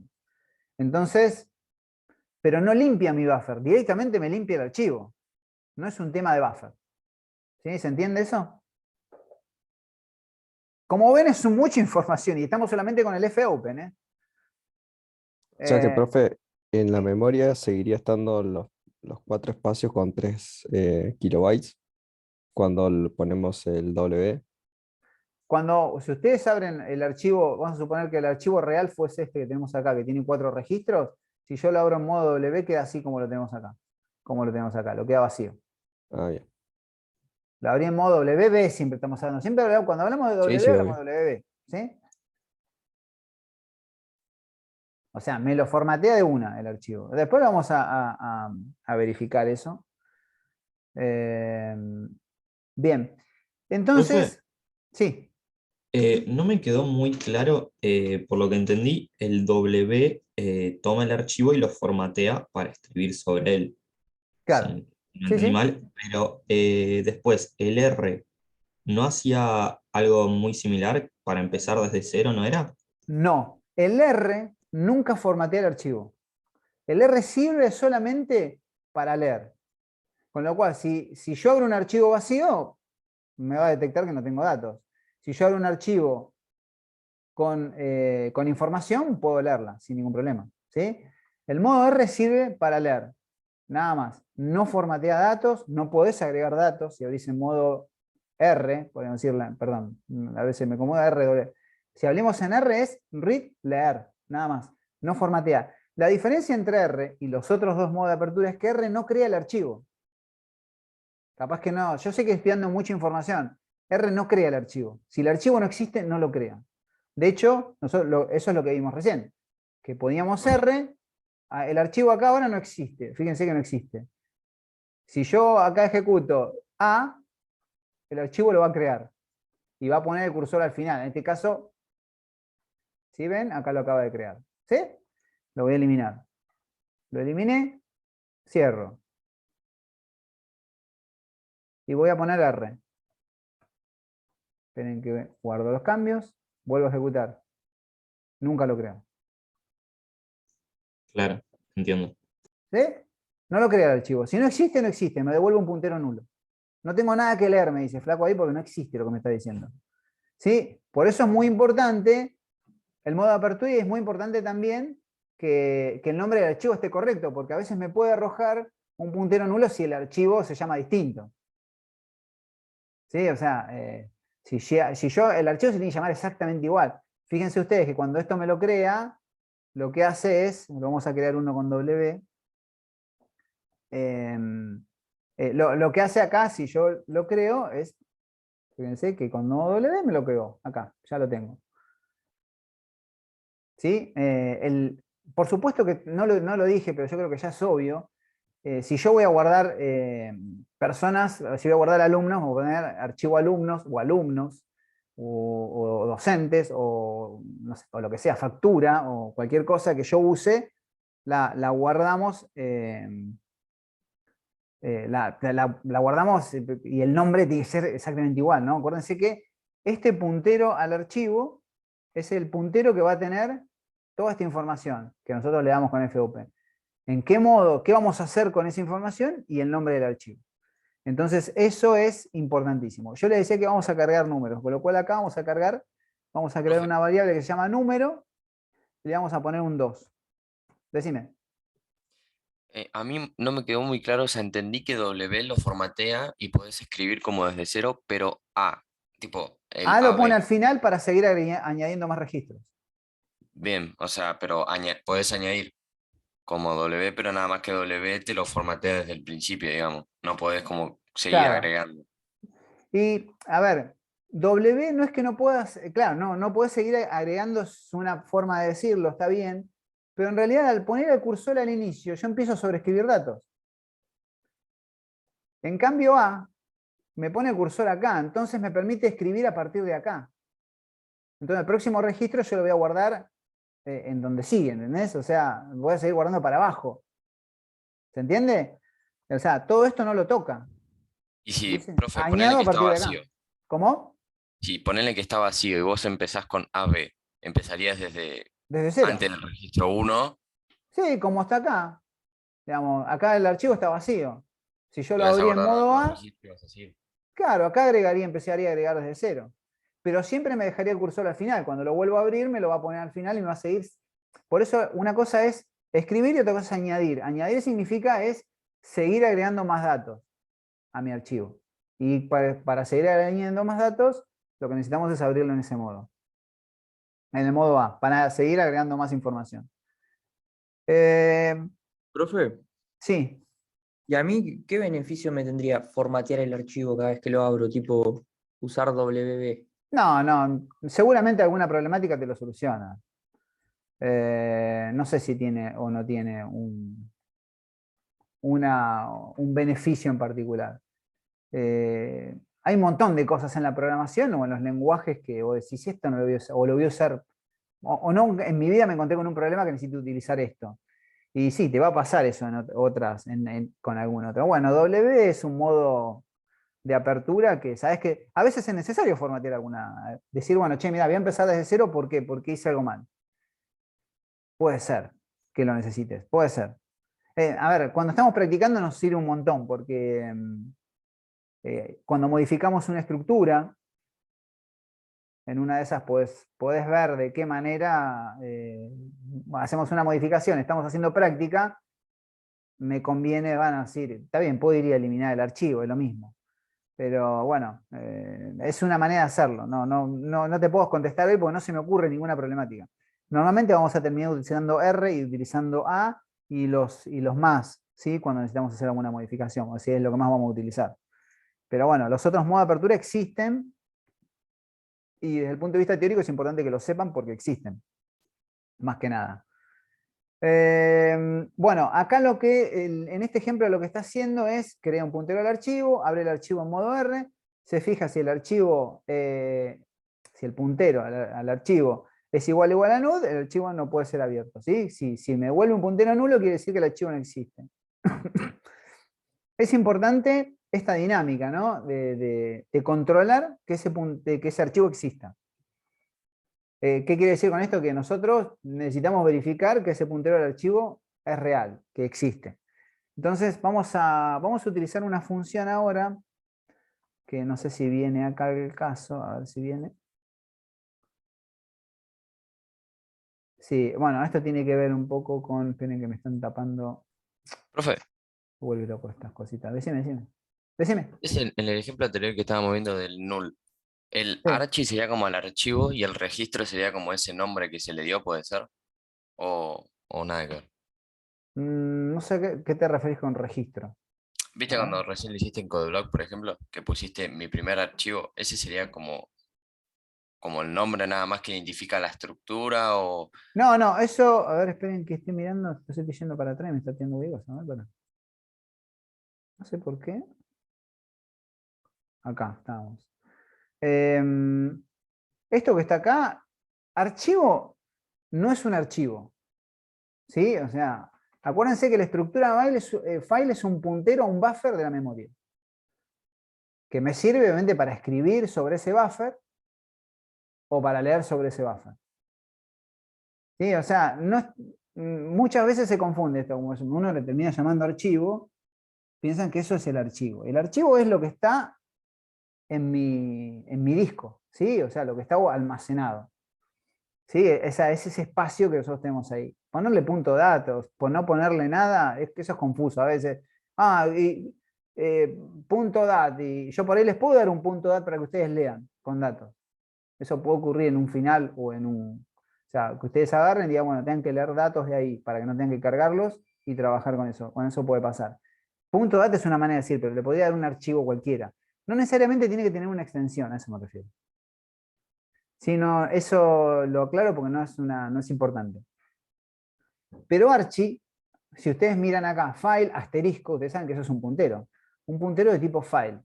Speaker 1: Entonces, pero no limpia mi buffer, directamente me limpia el archivo. No es un tema de buffer. ¿Sí? ¿Se entiende eso? Como ven, es mucha información y estamos solamente con el fopen, ¿eh?
Speaker 3: O sea que,
Speaker 1: Eh,
Speaker 3: profe, en la
Speaker 1: sí.
Speaker 3: memoria seguiría estando los cuatro espacios con 3 kilobytes cuando ponemos el W.
Speaker 1: Si ustedes abren el archivo, vamos a suponer que el archivo real fuese este que tenemos acá, que tiene 4 registros. Si yo lo abro en modo W, queda así como lo tenemos acá. Como lo tenemos acá, lo queda vacío.
Speaker 3: Ah, bien.
Speaker 1: Lo abrí en modo WB, siempre estamos hablando. Cuando hablamos de
Speaker 3: Sí,
Speaker 1: W,
Speaker 3: sí,
Speaker 1: hablamos
Speaker 3: obvio.
Speaker 1: de WB. ¿Sí? O sea, me lo formatea de una el archivo. Después vamos a verificar eso. Eh, bien.
Speaker 4: Profe,
Speaker 1: Entonces, sí,
Speaker 4: no me quedó muy claro, por lo que entendí, el W toma el archivo y lo formatea para escribir sobre él,
Speaker 1: claro.
Speaker 4: si no
Speaker 1: Sí,
Speaker 4: entendí
Speaker 1: sí.
Speaker 4: mal, pero después el R no hacía algo muy similar para empezar desde cero, ¿no era?
Speaker 1: No. El R nunca formatea el archivo. El R sirve solamente para leer. Con lo cual, si yo abro un archivo vacío, me va a detectar que no tengo datos. Si yo abro un archivo con información, puedo leerla sin ningún problema. ¿Sí? El modo R sirve para leer. Nada más. No formatea datos, no podés agregar datos. Si abrís en modo R, podemos decirle, perdón, a veces me acomoda R, doble. Si hablemos en R es read, leer, nada más. No formatea. La diferencia entre R y los otros dos modos de apertura es que R no crea el archivo. Capaz que no. Yo sé que estoy dando mucha información. R no crea el archivo. Si el archivo no existe, no lo crea. De hecho, eso es lo que vimos recién. Que poníamos R, el archivo acá ahora no existe. Fíjense que no existe. Si yo acá ejecuto A, el archivo lo va a crear. Y va a poner el cursor al final. En este caso, si ven, acá lo acaba de crear. ¿Sí? Lo voy a eliminar. Lo eliminé, cierro. Y voy a poner R. Esperen que guardo los cambios. Vuelvo a ejecutar. Nunca lo creo.
Speaker 4: Claro, entiendo.
Speaker 1: ¿Sí? No lo crea el archivo. Si no existe, no existe. Me devuelve un puntero nulo. No tengo nada que leer, me dice Flaco ahí, porque no existe lo que me está diciendo. ¿Sí? Por eso es muy importante el modo de apertura y es muy importante también que el nombre del archivo esté correcto, porque a veces me puede arrojar un puntero nulo si el archivo se llama distinto. ¿Sí? O sea, si yo, el archivo se tiene que llamar exactamente igual. Fíjense ustedes que cuando esto me lo crea, lo que hace es, lo vamos a crear uno con W, lo que hace acá, si yo lo creo, es, fíjense que con no W me lo creó, acá, ya lo tengo. ¿Sí? Por supuesto que no lo dije, pero yo creo que ya es obvio. Si yo voy a guardar personas, si voy a guardar alumnos, voy a poner archivo alumnos o alumnos, o docentes, o, no sé, o lo que sea, factura, o cualquier cosa que yo use, la guardamos. La guardamos y el nombre tiene que ser exactamente igual, ¿no? Acuérdense que este puntero al archivo es el puntero que va a tener toda esta información que nosotros le damos con FOP. ¿En qué modo? ¿Qué vamos a hacer con esa información? Y el nombre del archivo. Entonces, eso es importantísimo. Yo les decía que vamos a cargar números, con lo cual acá vamos a crear
Speaker 5: Profe,
Speaker 1: una variable que se llama número y le vamos a poner un 2. Decime.
Speaker 5: a mí no me quedó muy claro, o sea, entendí que W lo formatea y podés escribir como desde cero, pero A, tipo el
Speaker 1: A lo pone
Speaker 5: AB.
Speaker 1: al final para seguir añadiendo más registros.
Speaker 5: Bien, o sea, pero podés añadir como W, pero nada más que W te lo formatea desde el principio, digamos. No podés como seguir
Speaker 1: Claro.
Speaker 5: agregando.
Speaker 1: Y, a ver, W no es que no puedas, claro, no puedes seguir agregando, es una forma de decirlo, está bien, pero en realidad al poner el cursor al inicio, yo empiezo a sobreescribir datos. En cambio A me pone el cursor acá, entonces me permite escribir a partir de acá. Entonces el próximo registro yo lo voy a guardar en donde sigue, ¿entendés? O sea, voy a seguir guardando para abajo. ¿Se entiende? O sea, todo esto no lo toca.
Speaker 5: Y si,
Speaker 1: ¿Dice?
Speaker 5: profe, ponele
Speaker 1: Añado
Speaker 5: que
Speaker 1: a
Speaker 5: está
Speaker 1: partir de
Speaker 5: vacío.
Speaker 1: acá. ¿Cómo?
Speaker 5: Si ponele que está vacío y vos empezás con AB, empezarías desde
Speaker 1: Desde cero.
Speaker 5: antes del registro 1
Speaker 1: Sí, como está acá. Digamos, acá el archivo está vacío. Si yo
Speaker 5: y
Speaker 1: lo
Speaker 5: vas a
Speaker 1: abría en
Speaker 5: guardar
Speaker 1: modo
Speaker 5: los
Speaker 1: A,
Speaker 5: registros y vas a seguir.
Speaker 1: claro, acá empezaría a agregar desde cero. Pero siempre me dejaría el cursor al final. Cuando lo vuelvo a abrir, me lo va a poner al final y me va a seguir por eso una cosa es escribir y otra cosa es añadir. Añadir significa es seguir agregando más datos a mi archivo. Y para seguir añadiendo más datos, lo que necesitamos es abrirlo en ese modo. En el modo A, para seguir agregando más información.
Speaker 6: Profe,
Speaker 1: Sí.
Speaker 6: ¿y a mí qué beneficio me tendría formatear el archivo cada vez que lo abro? Tipo, usar WB.
Speaker 1: No, seguramente alguna problemática te lo soluciona. No sé si tiene o no tiene un beneficio en particular. Hay un montón de cosas en la programación o en los lenguajes que vos decís, esto no lo voy a usar, o lo voy a usar, o no, en mi vida me encontré con un problema que necesito utilizar esto. Y sí, te va a pasar eso en otras, con algún otro. Bueno, W es un modo de apertura que, sabes que a veces es necesario formatear alguna, decir, bueno, che, mira, voy a empezar desde cero, ¿por qué? Porque hice algo mal. Puede ser que lo necesites, puede ser. A ver, cuando estamos practicando nos sirve un montón, porque cuando modificamos una estructura, en una de esas podés ver de qué manera hacemos una modificación, estamos haciendo práctica, me conviene, van a decir, está bien, puedo ir a eliminar el archivo, es lo mismo. Pero bueno, es una manera de hacerlo. No te puedo contestar hoy porque no se me ocurre ninguna problemática. Normalmente vamos a terminar utilizando R y utilizando A y los más, ¿sí? Cuando necesitamos hacer alguna modificación, así es lo que más vamos a utilizar. Pero bueno, los otros modos de apertura existen y desde el punto de vista teórico es importante que lo sepan porque existen, más que nada. Bueno, acá en este ejemplo lo que está haciendo es crear un puntero al archivo, abre el archivo en modo R, se fija si el archivo, si el puntero al archivo es igual a null, el archivo no puede ser abierto. ¿Sí? Si me vuelve un puntero nulo, quiere decir que el archivo no existe. Es importante esta dinámica, ¿no? de controlar que ese archivo exista. ¿Qué quiere decir con esto? Que nosotros necesitamos verificar que ese puntero del archivo es real, que existe. Entonces vamos a utilizar una función ahora, que no sé si viene acá el caso, a ver si viene. Sí, bueno, esto tiene que ver un poco con, esperen que me están tapando,
Speaker 5: Profe,
Speaker 1: vuelve loco estas cositas. Decime.
Speaker 5: es en el ejemplo anterior que estábamos viendo del null. El
Speaker 1: Sí.
Speaker 5: archi sería como el archivo y el registro sería como ese nombre que se le dio, ¿puede ser? O nada que ver.
Speaker 1: No sé qué te referís con registro.
Speaker 5: ¿Viste
Speaker 1: A ver.
Speaker 5: cuando recién lo hiciste en Codeblock, por ejemplo? Que pusiste mi primer archivo. Ese sería como el nombre nada más que identifica la estructura o...
Speaker 1: No, eso, a ver, esperen que estoy mirando, estoy yendo para atrás y me está tirando Diego, no sé por qué. Acá estamos. Esto que está acá, archivo no es un archivo. ¿Sí? O sea, acuérdense que la estructura file es un puntero a un buffer de la memoria. Que me sirve obviamente para escribir sobre ese buffer o para leer sobre ese buffer. ¿Sí? O sea, muchas veces se confunde esto, como uno le termina llamando archivo, piensan que eso es el archivo. El archivo es lo que está en mi disco, ¿sí? O sea, lo que está almacenado. ¿Sí? Es ese espacio que nosotros tenemos ahí. Ponerle punto datos, por no ponerle nada, es que eso es confuso a veces. Punto dat, y yo por ahí les puedo dar un punto dat para que ustedes lean con datos. Eso puede ocurrir en un final o en un... O sea, que ustedes agarren y digan, bueno, tengan que leer datos de ahí para que no tengan que cargarlos y trabajar con eso. Con eso puede pasar. Punto dat es una manera de decir, pero le podría dar un archivo cualquiera. No necesariamente tiene que tener una extensión, a eso me refiero. Sí, no, eso lo aclaro porque no es importante. Pero archi, si ustedes miran acá, file, asterisco, ustedes saben que eso es un puntero de tipo file.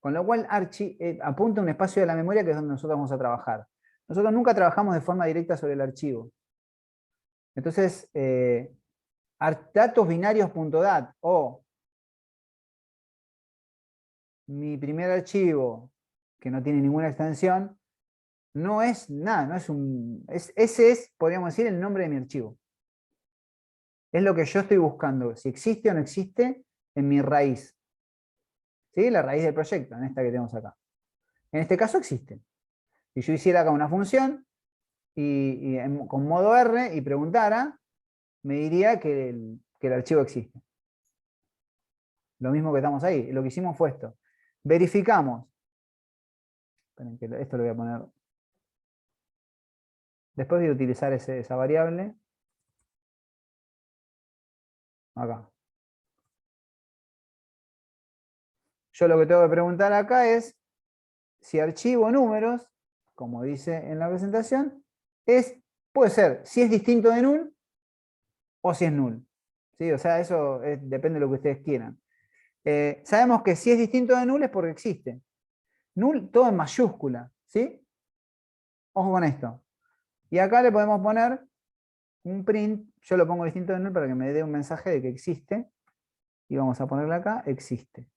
Speaker 1: Con lo cual archi apunta a un espacio de la memoria que es donde nosotros vamos a trabajar. Nosotros nunca trabajamos de forma directa sobre el archivo. Entonces, datos binarios.dat o mi primer archivo, que no tiene ninguna extensión, no es nada, no es ese es, podríamos decir, el nombre de mi archivo. Es lo que yo estoy buscando, si existe o no existe en mi raíz. ¿Sí? La raíz del proyecto, en esta que tenemos acá. En este caso existe. Si yo hiciera acá una función, con modo R y preguntara, me diría que el archivo existe. Lo mismo que estamos ahí. Lo que hicimos fue esto. Verificamos. Esperen que esto lo voy a poner. Después voy a utilizar esa variable. Acá. Yo lo que tengo que preguntar acá es si archivo números, como dice en la presentación, puede ser si es distinto de null o si es null. ¿Sí? O sea, eso depende de lo que ustedes quieran. Sabemos que si es distinto de null es porque existe. Null todo en mayúscula. ¿Sí? Ojo con esto. Y acá le podemos poner un print. Yo lo pongo distinto de null para que me dé un mensaje de que existe. Y vamos a ponerle acá, existe.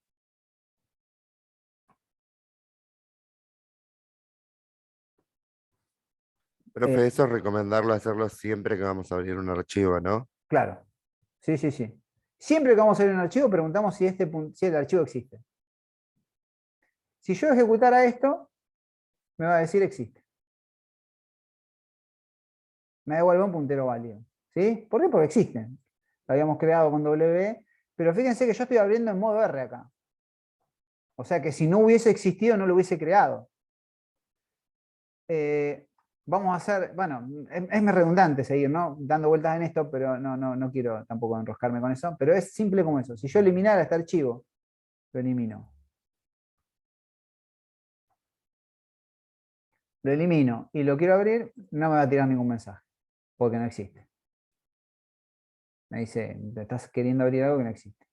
Speaker 7: Profe, eso es recomendarlo hacerlo siempre que vamos a abrir un archivo, ¿no?
Speaker 1: Claro. Sí, sí, sí. Siempre que vamos a abrir un archivo, preguntamos si el archivo existe. Si yo ejecutara esto, me va a decir existe. Me devuelve un puntero válido. ¿Sí? ¿Por qué? Porque existe. Lo habíamos creado con W, pero fíjense que yo estoy abriendo en modo R acá. O sea que si no hubiese existido, no lo hubiese creado. Vamos a hacer, bueno, es redundante seguir, ¿no? Dando vueltas en esto, pero no quiero tampoco enroscarme con eso, pero es simple como eso. Si yo eliminara este archivo, lo elimino. Lo elimino y lo quiero abrir, no me va a tirar ningún mensaje, porque no existe. Me dice, te estás queriendo abrir algo que no existe.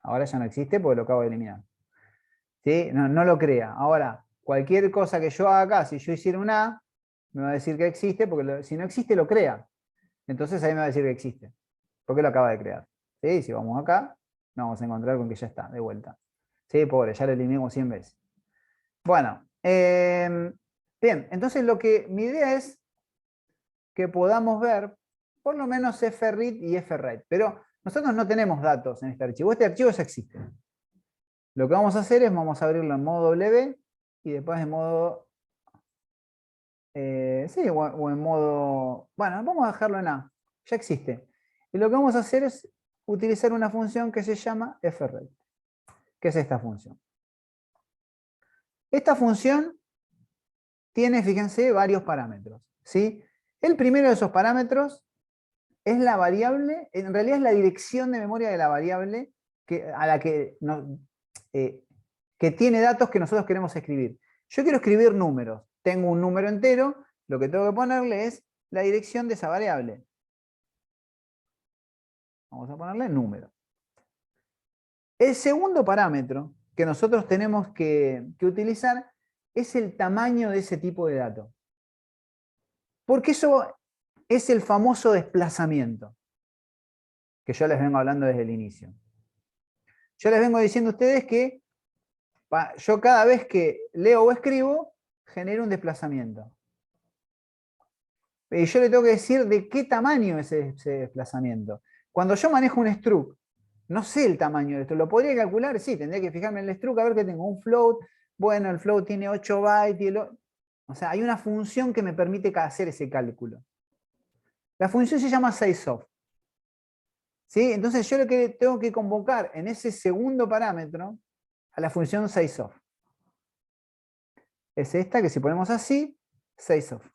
Speaker 1: Ahora ya no existe porque lo acabo de eliminar. ¿Sí? No lo crea. Ahora, cualquier cosa que yo haga acá, si yo hiciera un A, me va a decir que existe, porque si no existe, lo crea. Entonces ahí me va a decir que existe, porque lo acaba de crear. ¿Sí? Si vamos acá, nos vamos a encontrar con que ya está, de vuelta. ¿Sí? Pobre, ya lo eliminamos 100 veces. Bueno, bien, entonces mi idea es que podamos ver por lo menos fread y fwrite, pero nosotros no tenemos datos en este archivo. Este archivo ya existe. Lo que vamos a hacer es, vamos a abrirlo en modo W y después en modo... sí, o en modo... Bueno, vamos a dejarlo en A. Ya existe. Y lo que vamos a hacer es utilizar una función que se llama fwrite, que es esta función. Esta función tiene, fíjense, varios parámetros. ¿Sí? El primero de esos parámetros es la variable, en realidad es la dirección de memoria de la variable que tiene datos que nosotros queremos escribir. Yo quiero escribir números. Tengo un número entero, lo que tengo que ponerle es la dirección de esa variable. Vamos a ponerle número. El segundo parámetro que nosotros tenemos que utilizar es el tamaño de ese tipo de dato. Porque eso es el famoso desplazamiento, que yo les vengo hablando desde el inicio. Yo les vengo diciendo a ustedes que yo cada vez que leo o escribo, genero un desplazamiento. Y yo le tengo que decir de qué tamaño es ese desplazamiento. Cuando yo manejo un struct, no sé el tamaño de esto. ¿Lo podría calcular? Sí, tendría que fijarme en el struct a ver que tengo un float. Bueno, el float tiene 8 bytes. O sea, hay una función que me permite hacer ese cálculo. La función se llama sizeof. ¿Sí? Entonces yo lo que tengo que convocar en ese segundo parámetro a la función sizeof. Es esta que si ponemos así, sizeof.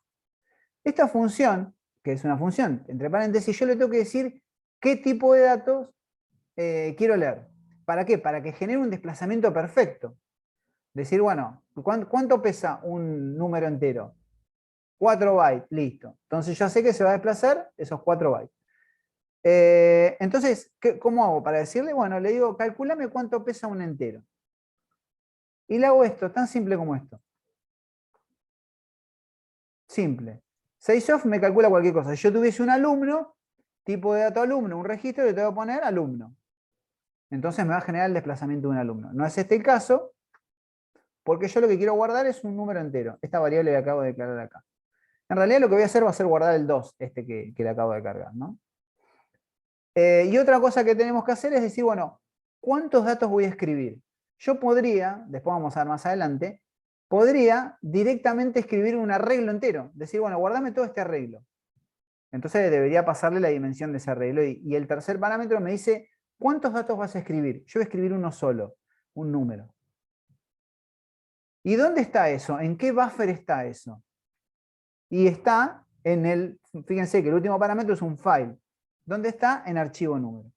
Speaker 1: Esta función, que es una función, entre paréntesis, yo le tengo que decir qué tipo de datos quiero leer. ¿Para qué? Para que genere un desplazamiento perfecto. Decir, bueno, ¿cuánto pesa un número entero? 4 bytes, listo. Entonces ya sé que se va a desplazar esos 4 bytes. Entonces, ¿cómo hago para decirle? Bueno, le digo, calculame cuánto pesa un entero. Y le hago esto, tan simple como esto. Simple. Sizeof me calcula cualquier cosa. Si yo tuviese un alumno, tipo de dato alumno, un registro, le tengo que poner alumno. Entonces me va a generar el desplazamiento de un alumno. No es este el caso, porque yo lo que quiero guardar es un número entero. Esta variable que acabo de declarar acá. En realidad lo que voy a hacer va a ser guardar el 2, este que le acabo de cargar, ¿no? Y otra cosa que tenemos que hacer es decir, bueno, ¿cuántos datos voy a escribir? Yo podría, después vamos a ver más adelante, podría directamente escribir un arreglo entero. Decir, bueno, guardame todo este arreglo. Entonces debería pasarle la dimensión de ese arreglo. Y el tercer parámetro me dice, ¿cuántos datos vas a escribir? Yo voy a escribir uno solo, un número. ¿Y dónde está eso? ¿En qué buffer está eso? Y está en el, fíjense que el último parámetro es un file. ¿Dónde está? En archivo número.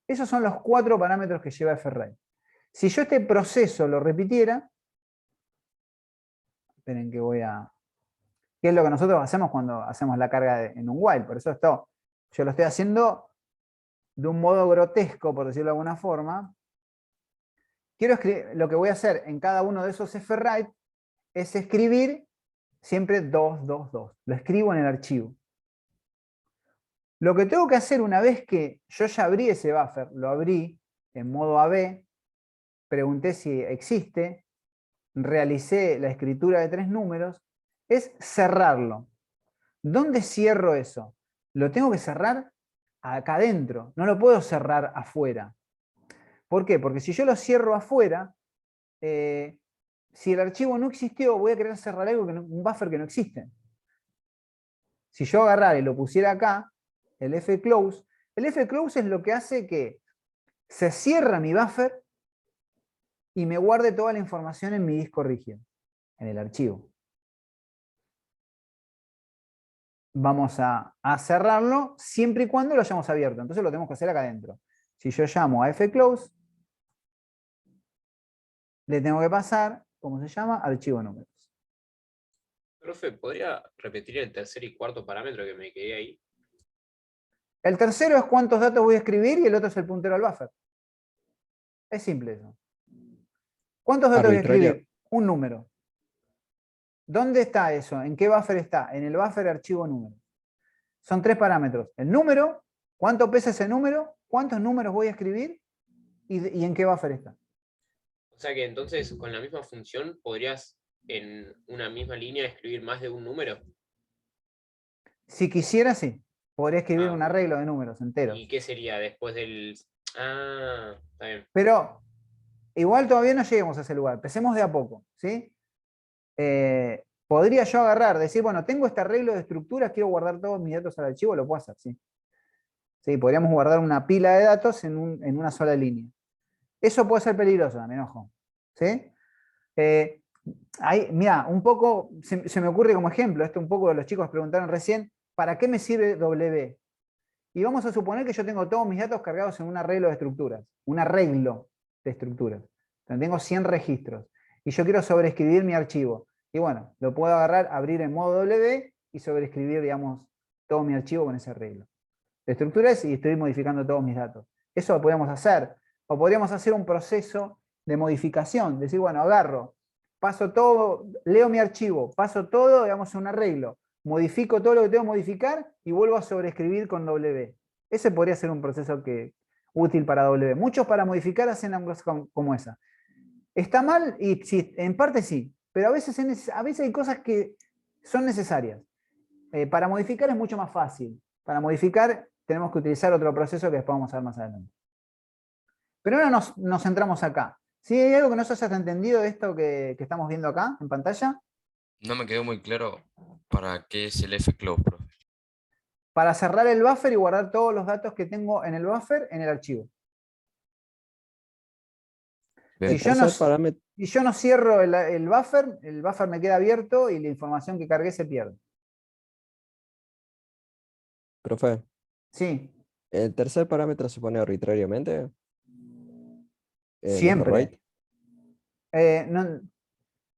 Speaker 1: Esos son los 4 parámetros que lleva FRAID. Si yo este proceso lo repitiera, esperen que voy a... ¿Qué es lo que nosotros hacemos cuando hacemos la carga en un while? Por eso esto, yo lo estoy haciendo de un modo grotesco, por decirlo de alguna forma. Quiero escribir, lo que voy a hacer en cada uno de esos FWrite es escribir siempre 2, 2, 2. Lo escribo en el archivo. Lo que tengo que hacer una vez que yo ya abrí ese buffer, lo abrí en modo AB, pregunté si existe, realicé la escritura de 3 números, es cerrarlo. ¿Dónde cierro eso? Lo tengo que cerrar acá adentro, no lo puedo cerrar afuera. ¿Por qué? Porque si yo lo cierro afuera, si el archivo no existió, voy a querer cerrar algo un buffer que no existe. Si yo agarrara y lo pusiera acá, el fclose es lo que hace que se cierra mi buffer y me guarde toda la información en mi disco rígido, en el archivo. Vamos a cerrarlo siempre y cuando lo hayamos abierto. Entonces lo tenemos que hacer acá adentro. Si yo llamo a fclose, le tengo que pasar, ¿cómo se llama? Archivo números.
Speaker 8: Profe, ¿podría repetir el tercer y cuarto parámetro que me quedé ahí?
Speaker 1: El tercero es cuántos datos voy a escribir y el otro es el puntero al buffer. Es simple eso. ¿Cuántos datos voy a escribir? Un número. ¿Dónde está eso? ¿En qué buffer está? En el buffer archivo número. Son 3 parámetros. El número, cuánto pesa ese número, cuántos números voy a escribir y en qué buffer está.
Speaker 8: O sea que entonces con la misma función podrías en una misma línea escribir más de un número.
Speaker 1: Si quisiera, sí. Podría escribir
Speaker 8: Ah,
Speaker 1: un arreglo de números enteros.
Speaker 8: ¿y qué sería después del...? Ah, está bien.
Speaker 1: Pero igual todavía no lleguemos a ese lugar. Empecemos de a poco, ¿sí? Podría yo agarrar, decir, bueno, tengo este arreglo de estructuras, quiero guardar todos mis datos al archivo, lo puedo hacer, ¿sí? Sí, podríamos guardar una pila de datos en una sola línea. Eso puede ser peligroso también, ojo. ¿Sí? Mira, un poco, se me ocurre como ejemplo, esto un poco los chicos preguntaron recién, ¿para qué me sirve W? Y vamos a suponer que yo tengo todos mis datos cargados en un arreglo de estructuras, un arreglo de estructuras. Tengo 100 registros y yo quiero sobreescribir mi archivo. Y bueno, lo puedo agarrar, abrir en modo W y sobreescribir, digamos, todo mi archivo con ese arreglo de estructuras y estoy modificando todos mis datos. Eso lo podríamos hacer. O podríamos hacer un proceso de modificación, decir, bueno, agarro, paso todo, leo mi archivo, paso todo, digamos, un arreglo, modifico todo lo que tengo que modificar y vuelvo a sobreescribir con W. Ese podría ser un proceso útil para W. Muchos para modificar hacen algo como esa. ¿Está mal? Y sí, en parte sí, pero a veces hay cosas que son necesarias. Para modificar es mucho más fácil. Para modificar tenemos que utilizar otro proceso que después vamos a ver más adelante. Pero ahora nos centramos acá. ¿Sí? ¿Hay algo que no se haya entendido de esto que estamos viendo acá en pantalla?
Speaker 5: No me quedó muy claro para qué es el fclose, profe.
Speaker 1: Para cerrar el buffer y guardar todos los datos que tengo en el buffer en el archivo. Si yo no cierro el buffer me queda abierto y la información que cargué se pierde.
Speaker 3: Profe,
Speaker 1: Sí.
Speaker 3: ¿el tercer parámetro se pone arbitrariamente?
Speaker 1: Siempre.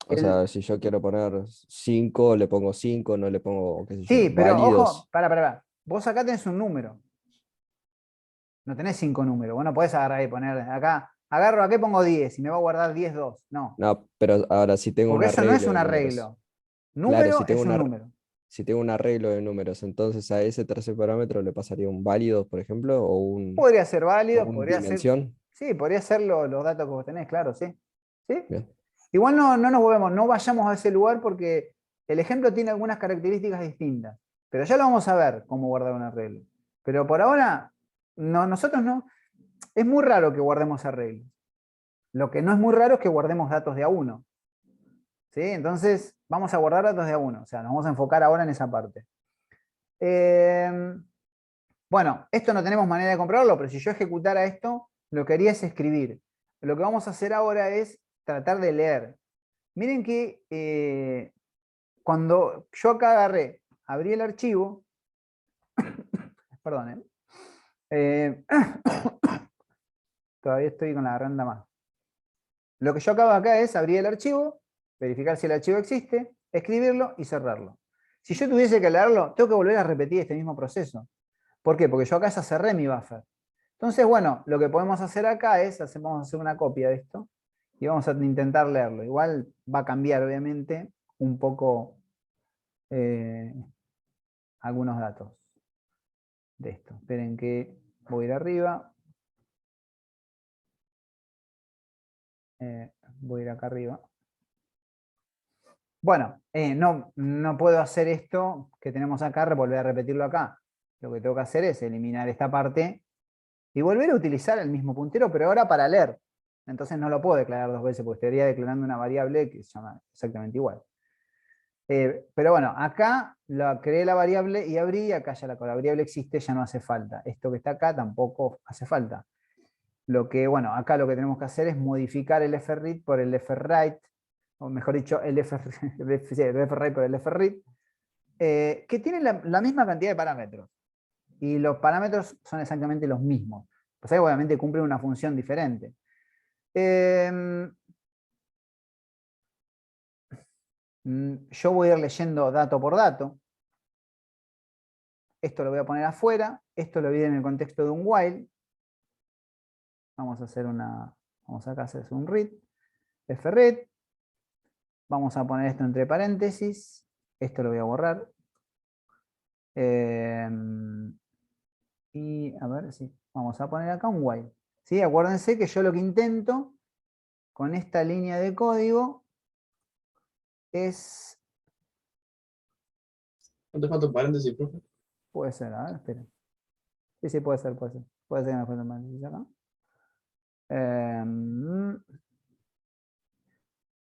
Speaker 3: O sea, si yo quiero poner 5, le pongo 5, no le pongo, qué sé yo,
Speaker 1: Sí, pero
Speaker 3: válidos.
Speaker 1: ojo, para. Vos acá tenés un número. No tenés 5 números. Vos no podés agarrar y poner acá. Agarro acá y pongo 10 y me va a guardar 10, 2. No.
Speaker 3: No, pero ahora si tengo un
Speaker 1: Porque eso
Speaker 3: arreglo
Speaker 1: no es un
Speaker 3: de números.
Speaker 1: arreglo. Número
Speaker 3: Claro, si tengo
Speaker 1: es un número.
Speaker 3: Si tengo un arreglo de números, entonces a ese tercer parámetro le pasaría un válido, por ejemplo, o un
Speaker 1: Podría ser válido, podría ser.
Speaker 3: dimensión.
Speaker 1: Sí, podría ser los datos que vos tenés, claro, sí. ¿Sí?
Speaker 3: Bien.
Speaker 1: Igual no vayamos a ese lugar porque el ejemplo tiene algunas características distintas. Pero ya lo vamos a ver cómo guardar un arreglo. Pero por ahora, nosotros no. Es muy raro que guardemos arreglos. Lo que no es muy raro es que guardemos datos de A1. ¿Sí? Entonces, vamos a guardar datos de A1. O sea, nos vamos a enfocar ahora en esa parte. Bueno, esto no tenemos manera de comprobarlo, pero si yo ejecutara esto, lo que haría es escribir. Lo que vamos a hacer ahora es tratar de leer. Miren que cuando yo acá agarré, abrí el archivo, perdón, todavía estoy con la garganta más. Lo que yo acabo acá es abrir el archivo, verificar si el archivo existe, escribirlo y cerrarlo. Si yo tuviese que leerlo, tengo que volver a repetir este mismo proceso. ¿Por qué? Porque yo acá ya cerré mi buffer. Entonces, bueno, lo que podemos hacer acá es, vamos a hacer una copia de esto y vamos a intentar leerlo. Igual va a cambiar, obviamente, un poco algunos datos de esto. Esperen que voy a ir arriba. Voy a ir acá arriba. Bueno, no puedo hacer esto que tenemos acá, volver a repetirlo acá. Lo que tengo que hacer es eliminar esta parte y volver a utilizar el mismo puntero, pero ahora para leer. Entonces no lo puedo declarar dos veces, porque estaría declarando una variable que se llama exactamente igual. Pero bueno, acá creé la variable y abrí, y acá ya la variable existe, ya no hace falta. Esto que está acá tampoco hace falta. Bueno, acá lo que tenemos que hacer es modificar el fread por el frwrite, o mejor dicho, el frwrite por el fread, que tienen la misma cantidad de parámetros. Y los parámetros son exactamente los mismos. Pues ahí obviamente cumplen una función diferente. Yo voy a ir leyendo dato por dato. Esto lo voy a poner afuera. Esto lo voy a ir en el contexto de un while. Vamos a hacer vamos acá a hacer un read. Fread. Vamos a poner esto entre paréntesis. Esto lo voy a borrar. Y a ver si vamos a poner acá un while. ¿Sí? Acuérdense que yo lo que intento con esta línea de código es...
Speaker 2: ¿No te falta un paréntesis, profe?
Speaker 1: Puede ser, a ver, espera. Sí, puede ser. Puede ser que me falta un paréntesis acá.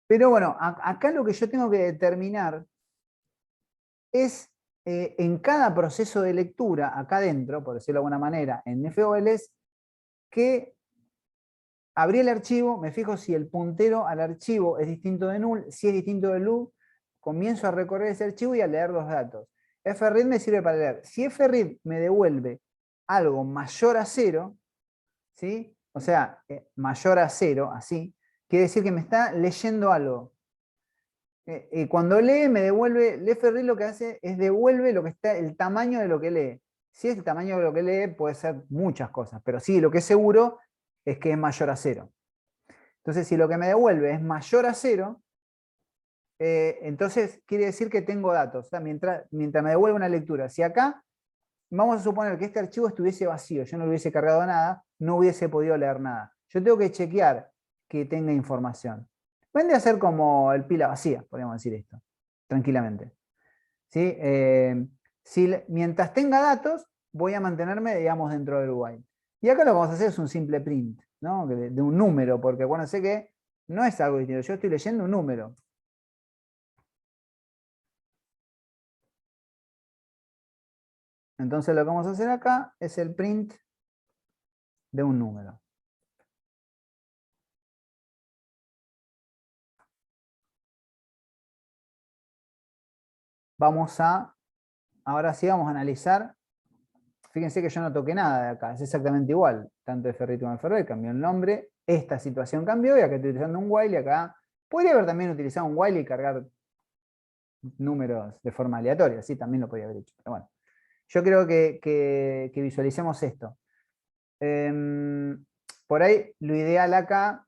Speaker 1: Pero bueno, acá lo que yo tengo que determinar es en cada proceso de lectura, acá adentro, por decirlo de alguna manera, en FOLs, que abrí el archivo, me fijo si el puntero al archivo es distinto de null, si es distinto de loop, comienzo a recorrer ese archivo y a leer los datos. fread me sirve para leer. Si fread me devuelve algo mayor a 0, ¿sí? O sea, mayor a 0, así, quiere decir que me está leyendo algo. Cuando lee, me devuelve, el fread lo que hace es devuelve lo que está, el tamaño de lo que lee. Si es el tamaño de lo que lee, puede ser muchas cosas, pero sí, lo que es seguro es que es mayor a 0. Entonces, si lo que me devuelve es mayor a 0, entonces quiere decir que tengo datos. O sea, mientras me devuelve una lectura. Si acá, vamos a suponer que este archivo estuviese vacío, yo no le hubiese cargado nada, no hubiese podido leer nada. Yo tengo que chequear que tenga información. Puede ser como el pila vacía, podríamos decir esto, tranquilamente. ¿Sí? Mientras tenga datos, voy a mantenerme, digamos, dentro del while. Y acá lo que vamos a hacer es un simple print, ¿no? De un número, porque acuérdense que no es algo distinto, yo estoy leyendo un número. Entonces lo que vamos a hacer acá es el print de un número. Ahora sí vamos a analizar. Fíjense que yo no toqué nada de acá, es exactamente igual. Tanto de Ferrit como de Ferrer, cambió el nombre. Esta situación cambió y acá estoy utilizando un while y acá podría haber también utilizado un while y cargar números de forma aleatoria. Sí, también lo podría haber hecho. Pero bueno, yo creo que visualicemos esto. Por ahí lo ideal acá,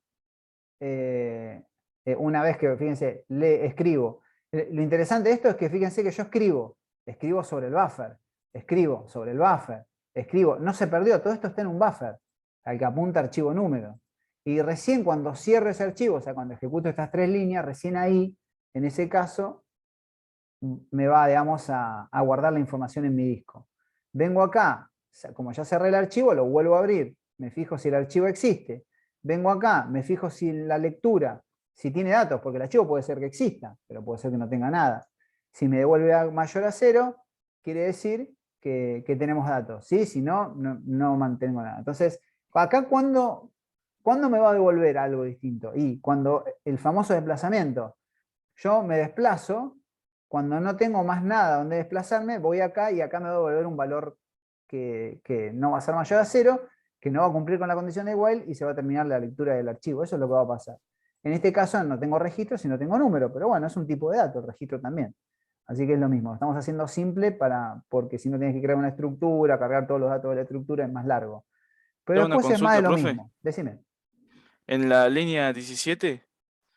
Speaker 1: una vez que, fíjense, escribo. Lo interesante de esto es que fíjense que yo escribo sobre el buffer, escribo sobre el buffer, escribo, no se perdió, todo esto está en un buffer, al que apunta archivo número. Y recién cuando cierro ese archivo, o sea, cuando ejecuto estas 3 líneas, recién ahí, en ese caso, me va, digamos, a guardar la información en mi disco. Vengo acá, como ya cerré el archivo, lo vuelvo a abrir, me fijo si el archivo existe, vengo acá, me fijo si la lectura, si tiene datos, porque el archivo puede ser que exista, pero puede ser que no tenga nada. Si me devuelve mayor a 0, quiere decir que tenemos datos, ¿sí? Si no, no mantengo nada. Entonces, acá, ¿cuándo me va a devolver algo distinto? Y cuando el famoso desplazamiento, yo me desplazo, cuando no tengo más nada donde desplazarme, voy acá y acá me va a devolver un valor que no va a ser mayor a 0, que no va a cumplir con la condición de while y se va a terminar la lectura del archivo. Eso es lo que va a pasar. En este caso no tengo registro, sino tengo número, pero bueno, es un tipo de dato, el registro también. Así que es lo mismo, estamos haciendo simple porque si no tienes que crear una estructura, cargar todos los datos de la estructura es más largo. Pero
Speaker 9: Tengo una
Speaker 1: después es más de lo
Speaker 9: consulta, profe.
Speaker 1: mismo. Decime.
Speaker 9: En la línea 17,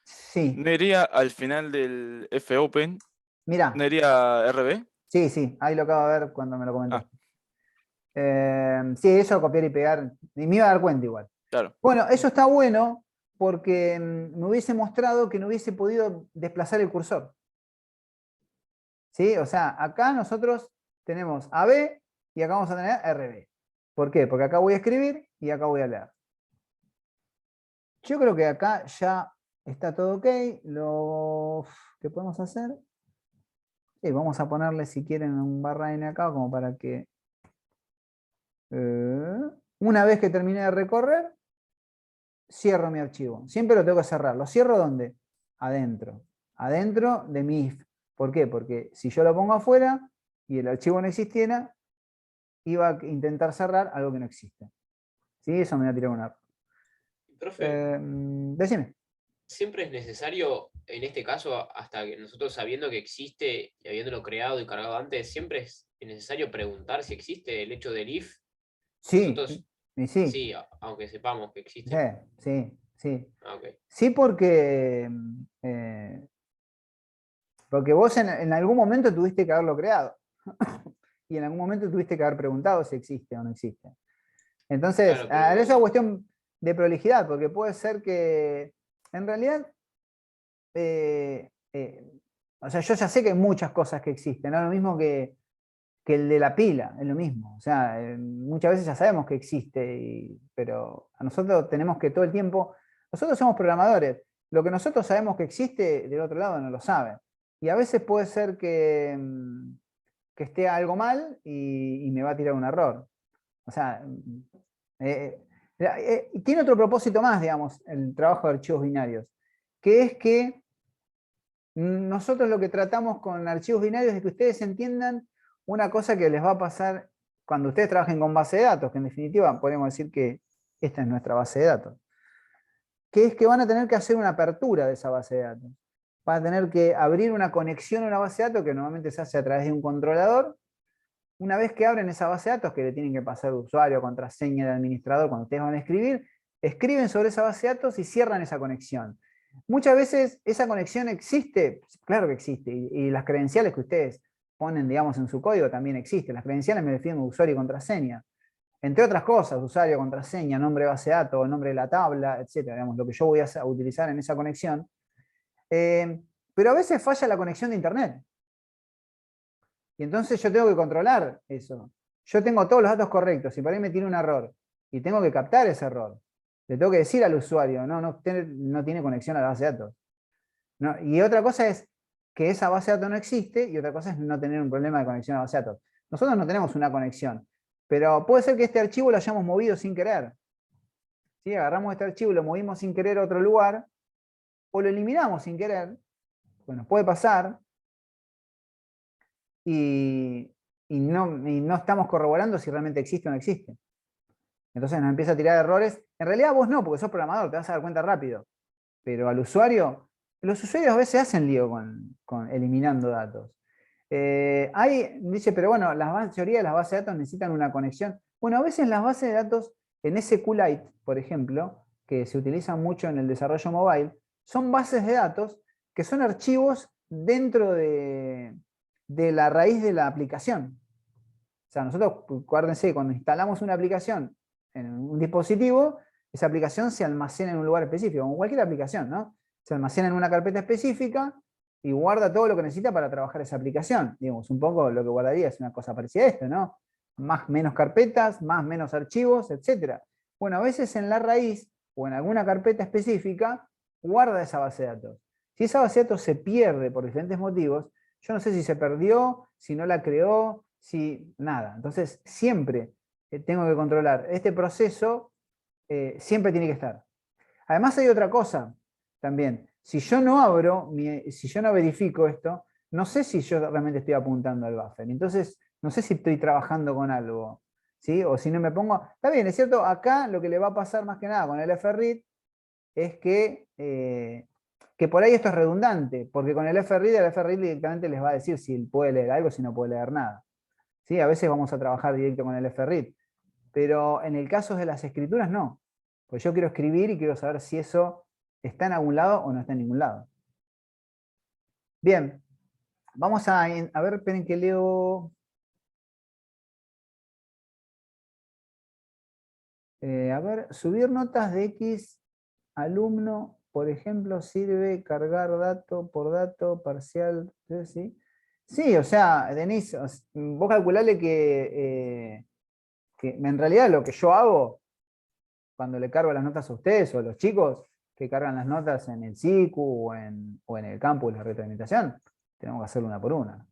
Speaker 1: Sí,
Speaker 9: ¿no iría al final del fopen?
Speaker 1: mirá.
Speaker 9: ¿No iría RB?
Speaker 1: Sí, ahí lo acabo de ver cuando me lo comentaste.
Speaker 9: Ah.
Speaker 1: Sí, eso copiar y pegar, y me iba a dar cuenta igual.
Speaker 9: Claro.
Speaker 1: Bueno, eso está bueno porque me hubiese mostrado que no hubiese podido desplazar el cursor. ¿Sí? O sea, acá nosotros tenemos AB y acá vamos a tener RB. ¿Por qué? Porque acá voy a escribir y acá voy a leer. Yo creo que acá ya está todo ok. ¿Qué podemos hacer? Sí, vamos a ponerle, si quieren, un barra N acá como para que... una vez que termine de recorrer, cierro mi archivo. Siempre lo tengo que cerrar. ¿Lo cierro dónde? Adentro. Adentro de mi if. ¿Por qué? Porque si yo lo pongo afuera y el archivo no existiera, iba a intentar cerrar algo que no existe. ¿Sí? Eso me va a tirar un error.
Speaker 8: Profe,
Speaker 1: Decime.
Speaker 8: siempre es necesario, en este caso, hasta que nosotros sabiendo que existe y habiéndolo creado y cargado antes, siempre es necesario preguntar si existe el hecho del if.
Speaker 1: Sí,
Speaker 8: Nosotros,
Speaker 1: y sí.
Speaker 8: sí, aunque sepamos que existe.
Speaker 1: Sí.
Speaker 8: Ah, ok.
Speaker 1: Sí, porque vos en algún momento tuviste que haberlo creado. Y en algún momento tuviste que haber preguntado si existe o no existe. Entonces,
Speaker 8: Claro, pero-
Speaker 1: eso es cuestión de prolijidad, porque puede ser que, en realidad, o sea, yo ya sé que hay muchas cosas que existen, ¿no? Lo mismo que el de la pila, es lo mismo. O sea, muchas veces ya sabemos que existe, pero a nosotros tenemos que todo el tiempo, nosotros somos programadores, lo que nosotros sabemos que existe, del otro lado no lo saben. Y a veces puede ser que esté algo mal y me va a tirar un error. O sea, tiene otro propósito más, digamos, el trabajo de archivos binarios, que es que nosotros lo que tratamos con archivos binarios es que ustedes entiendan una cosa que les va a pasar cuando ustedes trabajen con base de datos, que en definitiva podemos decir que esta es nuestra base de datos, que es que van a tener que hacer una apertura de esa base de datos. Van a tener que abrir una conexión a una base de datos que normalmente se hace a través de un controlador. Una vez que abren esa base de datos, que le tienen que pasar usuario, contraseña del administrador, cuando ustedes van a escribir, escriben sobre esa base de datos y cierran esa conexión. Muchas veces esa conexión existe, claro que existe, y las credenciales que ustedes ponen, digamos, en su código también existen. Las credenciales me definen usuario y contraseña. Entre otras cosas, usuario, contraseña, nombre de base de datos, nombre de la tabla, etcétera, digamos, lo que yo voy a utilizar en esa conexión. Pero a veces falla la conexión de internet. Y entonces yo tengo que controlar eso. Yo tengo todos los datos correctos y por ahí me tiene un error. Y tengo que captar ese error. Le tengo que decir al usuario, no tiene conexión a la base de datos. No, y otra cosa es que esa base de datos no existe y otra cosa es no tener un problema de conexión a la base de datos. Nosotros no tenemos una conexión, pero puede ser que este archivo lo hayamos movido sin querer. ¿Sí? Agarramos este archivo y lo movimos sin querer a otro lugar o lo eliminamos sin querer. Bueno, puede pasar. Y no estamos corroborando si realmente existe o no existe. Entonces nos empieza a tirar errores. En realidad vos no, porque sos programador, te vas a dar cuenta rápido. Pero al usuario, los usuarios a veces hacen lío con eliminando datos. Dice, pero bueno, la mayoría de las bases de datos necesitan una conexión. Bueno, a veces las bases de datos en SQLite, por ejemplo, que se utilizan mucho en el desarrollo mobile, son bases de datos que son archivos dentro de la raíz de la aplicación. O sea, nosotros, acuérdense, cuando instalamos una aplicación en un dispositivo, esa aplicación se almacena en un lugar específico, como cualquier aplicación, ¿no? Se almacena en una carpeta específica y guarda todo lo que necesita para trabajar esa aplicación. Digamos, un poco lo que guardaría es una cosa parecida a esto, ¿no? Menos carpetas, menos archivos, etc. Bueno, a veces en la raíz o en alguna carpeta específica, guarda esa base de datos. Si esa base de datos se pierde por diferentes motivos, yo no sé si se perdió, si no la creó, si nada. Entonces, siempre tengo que controlar. Este proceso siempre tiene que estar. Además hay otra cosa también. Si yo no abro, si yo no verifico esto, no sé si yo realmente estoy apuntando al buffer. Entonces, no sé si estoy trabajando con algo. ¿Sí? O si no me pongo... Está bien, es cierto, acá lo que le va a pasar más que nada con el FRID es que por ahí esto es redundante, porque con el FRID directamente les va a decir si puede leer algo, si no puede leer nada. ¿Sí? A veces vamos a trabajar directo con el FRID, pero en el caso de las escrituras no. Pues yo quiero escribir y quiero saber si eso está en algún lado o no está en ningún lado. Bien, vamos a ver, esperen que leo... a ver, subir notas de X alumno, por ejemplo, sirve cargar dato por dato parcial. ¿Sí? Sí, o sea, Denise, vos calculale que en realidad lo que yo hago cuando le cargo las notas a ustedes o a los chicos que cargan las notas en el SICU o en el campus, la retroalimentación, tenemos que hacerlo una por una.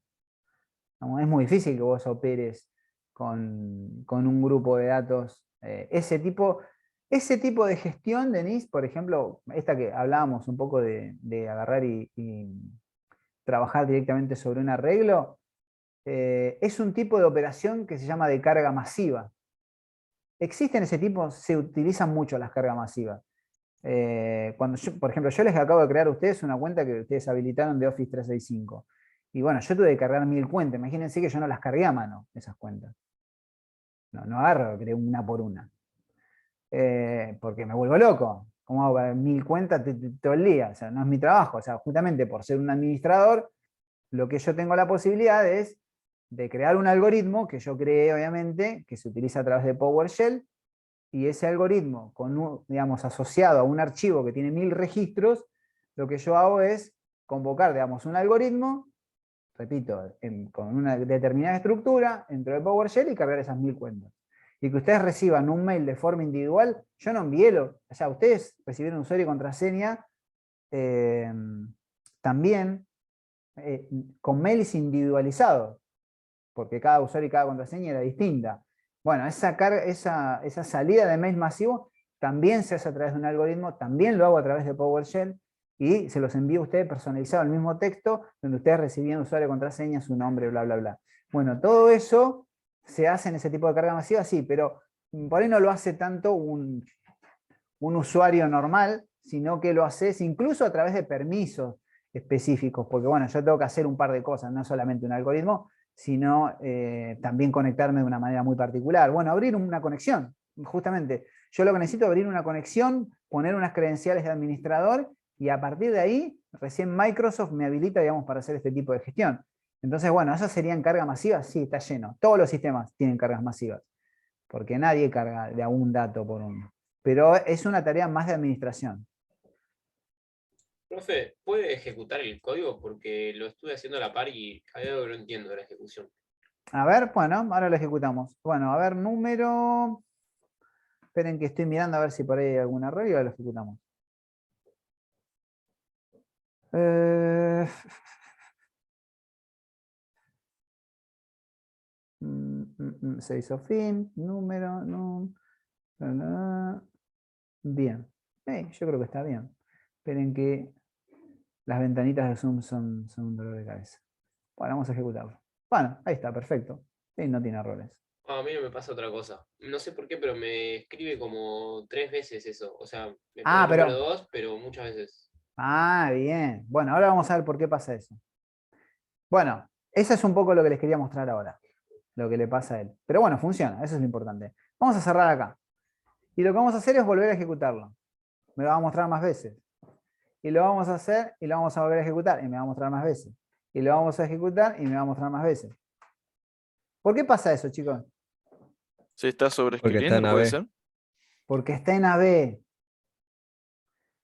Speaker 1: ¿No? Es muy difícil que vos operes con un grupo de datos. Ese tipo de gestión, Denise, por ejemplo, esta que hablábamos un poco de agarrar y trabajar directamente sobre un arreglo, es un tipo de operación que se llama de carga masiva. Existen ese tipo, se utilizan mucho las cargas masivas. Cuando por ejemplo, yo les acabo de crear a ustedes una cuenta que ustedes habilitaron de Office 365. Y bueno, yo tuve que cargar 1000 cuentas. Imagínense que yo no las cargué a mano, esas cuentas. No agarro, creo una por una. Porque me vuelvo loco. ¿Cómo hago para 1000 cuentas todo el día? O sea, no es mi trabajo. O sea, justamente por ser un administrador, lo que yo tengo la posibilidad es de crear un algoritmo que yo creé, obviamente, que se utiliza a través de PowerShell, y ese algoritmo, digamos, asociado a un archivo que tiene 1000 registros, lo que yo hago es convocar, digamos, un algoritmo, repito, con una determinada estructura dentro de PowerShell y cargar esas 1000 cuentas. Y que ustedes reciban un mail de forma individual, yo no envié o sea, ustedes recibieron usuario y contraseña también con mails individualizados, porque cada usuario y cada contraseña era distinta. Bueno, esa salida de mail masivo también se hace a través de un algoritmo, también lo hago a través de PowerShell y se los envío a ustedes personalizado el mismo texto donde ustedes recibían usuario, contraseña, su nombre, bla, bla, bla. Bueno, todo eso se hace en ese tipo de carga masiva, sí, pero por ahí no lo hace tanto un usuario normal, sino que lo haces incluso a través de permisos específicos, porque bueno, yo tengo que hacer un par de cosas, no solamente un algoritmo, sino también conectarme de una manera muy particular. Bueno, abrir una conexión, justamente. Yo lo que necesito es abrir una conexión, poner unas credenciales de administrador y a partir de ahí, recién Microsoft me habilita, digamos, para hacer este tipo de gestión. Entonces, bueno, ¿esas serían cargas masivas? Sí, está lleno. Todos los sistemas tienen cargas masivas, porque nadie carga de a un dato por uno. Pero es una tarea más de administración.
Speaker 8: Profe, ¿puede ejecutar el código? Porque lo estuve haciendo a la par y hay algo que no entiendo de la ejecución.
Speaker 1: A ver, bueno, ahora lo ejecutamos. Bueno, a ver, número... Esperen que estoy mirando a ver si por ahí hay algún error y ahora lo ejecutamos. 6 of fin, número, no. Bien. Yo creo que está bien. Esperen que las ventanitas de Zoom son un dolor de cabeza. Bueno, vamos a ejecutarlo. Bueno, ahí está, perfecto. Sí, no tiene errores.
Speaker 8: A mí no me pasa otra cosa. No sé por qué, pero me escribe como 3 veces eso. O sea, me pone el número 2, pero muchas veces.
Speaker 1: Ah, bien. Bueno, ahora vamos a ver por qué pasa eso. Bueno, eso es un poco lo que les quería mostrar ahora. Lo que le pasa a él. Pero bueno, funciona, eso es lo importante. Vamos a cerrar acá. Y lo que vamos a hacer es volver a ejecutarlo. Me va a mostrar más veces. Y lo vamos a hacer y lo vamos a volver a ejecutar y me va a mostrar más veces. Y lo vamos a ejecutar y me va a mostrar más veces. ¿Por qué pasa eso, chicos?
Speaker 9: ¿Se está sobreescribiendo, puede ser?
Speaker 1: Porque está en AB.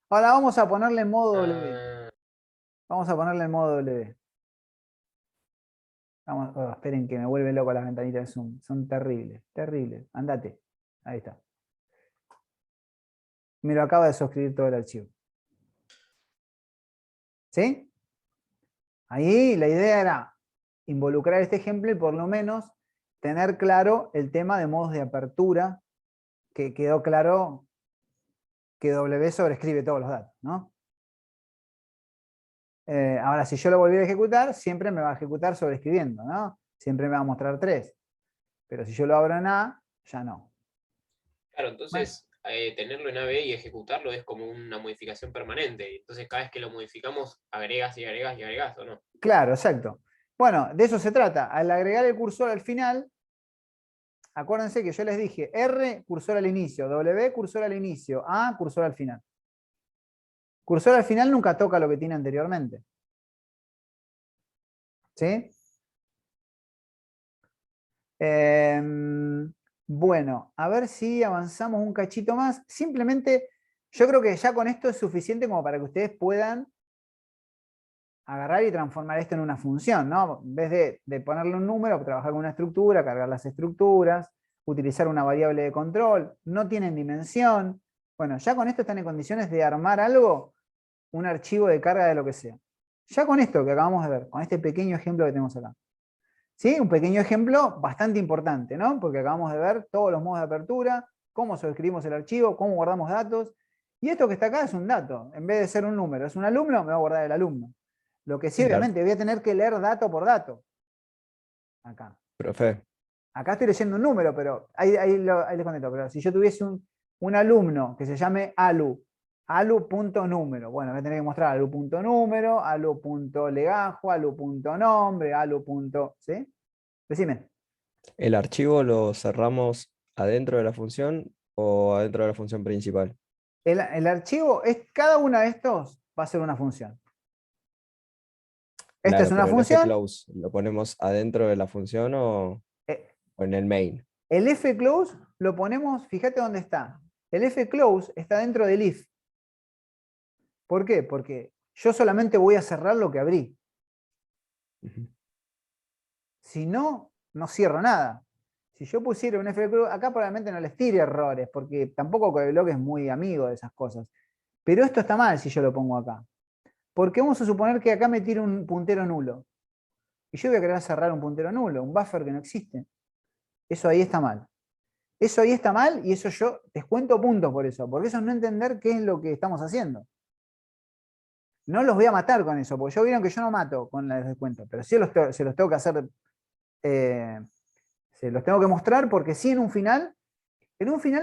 Speaker 1: Ahora vamos a ponerle en modo W. Vamos a ponerle en modo W. Esperen que me vuelve loco las ventanitas de Zoom. Son terribles, terribles. Andate. Ahí está. me lo acaba de suscribir todo el archivo. ¿Sí? Ahí la idea era involucrar este ejemplo y por lo menos tener claro el tema de modos de apertura, que quedó claro que W sobrescribe todos los datos, ¿no? Ahora, si yo lo volviera a ejecutar, siempre me va a ejecutar sobrescribiendo, ¿no? Siempre me va a mostrar 3. Pero si yo lo abro en A, ya no.
Speaker 8: Claro, entonces tenerlo en AB y ejecutarlo es como una modificación permanente. Entonces cada vez que lo modificamos, agregas y agregas y agregas, ¿o no?
Speaker 1: Claro, exacto. Bueno, de eso se trata. Al agregar el cursor al final, acuérdense que yo les dije R, cursor al inicio, W, cursor al inicio, A, cursor al final. Cursor al final nunca toca lo que tiene anteriormente. ¿Sí? Bueno, a ver si avanzamos un cachito más. Simplemente, yo creo que ya con esto es suficiente como para que ustedes puedan agarrar y transformar esto en una función, ¿no? En vez de ponerle un número, trabajar con una estructura, cargar las estructuras, utilizar una variable de control, no tienen dimensión. Bueno, ya con esto están en condiciones de armar algo, un archivo de carga de lo que sea. Ya con esto que acabamos de ver, con este pequeño ejemplo que tenemos acá. ¿Sí? Un pequeño ejemplo bastante importante, ¿no? Porque acabamos de ver todos los modos de apertura, cómo sobrescribimos el archivo, cómo guardamos datos. Y esto que está acá es un dato. En vez de ser un número, es un alumno, me va a guardar el alumno. Lo que sí,
Speaker 3: Sí, claro.
Speaker 1: obviamente, voy a tener que leer dato por dato. Acá.
Speaker 3: Profe,
Speaker 1: Acá estoy leyendo un número, pero ahí les contesto. Pero si yo tuviese un alumno que se llame Alu, alu.número. Bueno, voy a tener que mostrar alu.número, alu.legajo, alu.nombre, alu. ¿Sí? Decime.
Speaker 3: ¿el archivo lo cerramos adentro de la función o adentro de la función principal?
Speaker 1: El archivo, cada uno de estos va a ser una función. Esta
Speaker 3: Claro,
Speaker 1: es una
Speaker 3: pero el
Speaker 1: función.
Speaker 3: fclose, ¿lo ponemos adentro de la función o en el main?
Speaker 1: El fclose lo ponemos, fíjate dónde está. El fclose está dentro del if. ¿Por qué? Porque yo solamente voy a cerrar lo que abrí.
Speaker 3: Ujú.
Speaker 1: Si no, no cierro nada. Si yo pusiera un fclose, acá probablemente no les tire errores, porque tampoco Codeblock es muy amigo de esas cosas. Pero esto está mal si yo lo pongo acá. Porque vamos a suponer que acá me tire un puntero nulo. Y yo voy a querer cerrar un puntero nulo, un buffer que no existe. Eso ahí está mal. Eso ahí está mal y eso yo descuento puntos por eso. Porque eso es no entender qué es lo que estamos haciendo. No los voy a matar con eso, porque vieron que yo no mato con el descuento. Pero sí se los tengo que hacer, se los tengo que mostrar porque sí en un final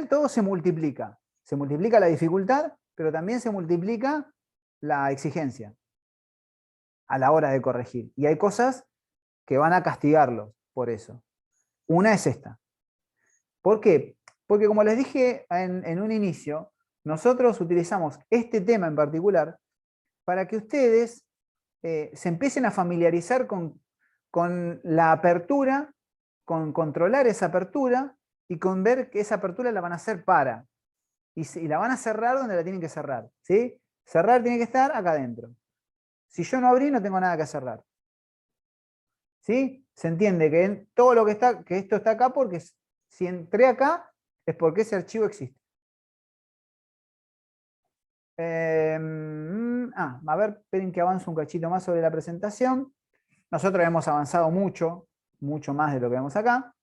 Speaker 1: todo se multiplica. Se multiplica la dificultad, pero también se multiplica la exigencia a la hora de corregir. Y hay cosas que van a castigarlos por eso. Una es esta. ¿Por qué? Porque como les dije en un inicio, nosotros utilizamos este tema en particular para que ustedes se empiecen a familiarizar con la apertura, con controlar esa apertura y con ver que esa apertura la van a hacer para. Y la van a cerrar donde la tienen que cerrar. ¿Sí? Cerrar tiene que estar acá adentro. Si yo no abrí, no tengo nada que cerrar. ¿Sí? Se entiende que todo lo que está, que esto está acá porque si entré acá es porque ese archivo existe. A ver, esperen que avance un cachito más sobre la presentación. Nosotros hemos avanzado mucho más de lo que vemos acá.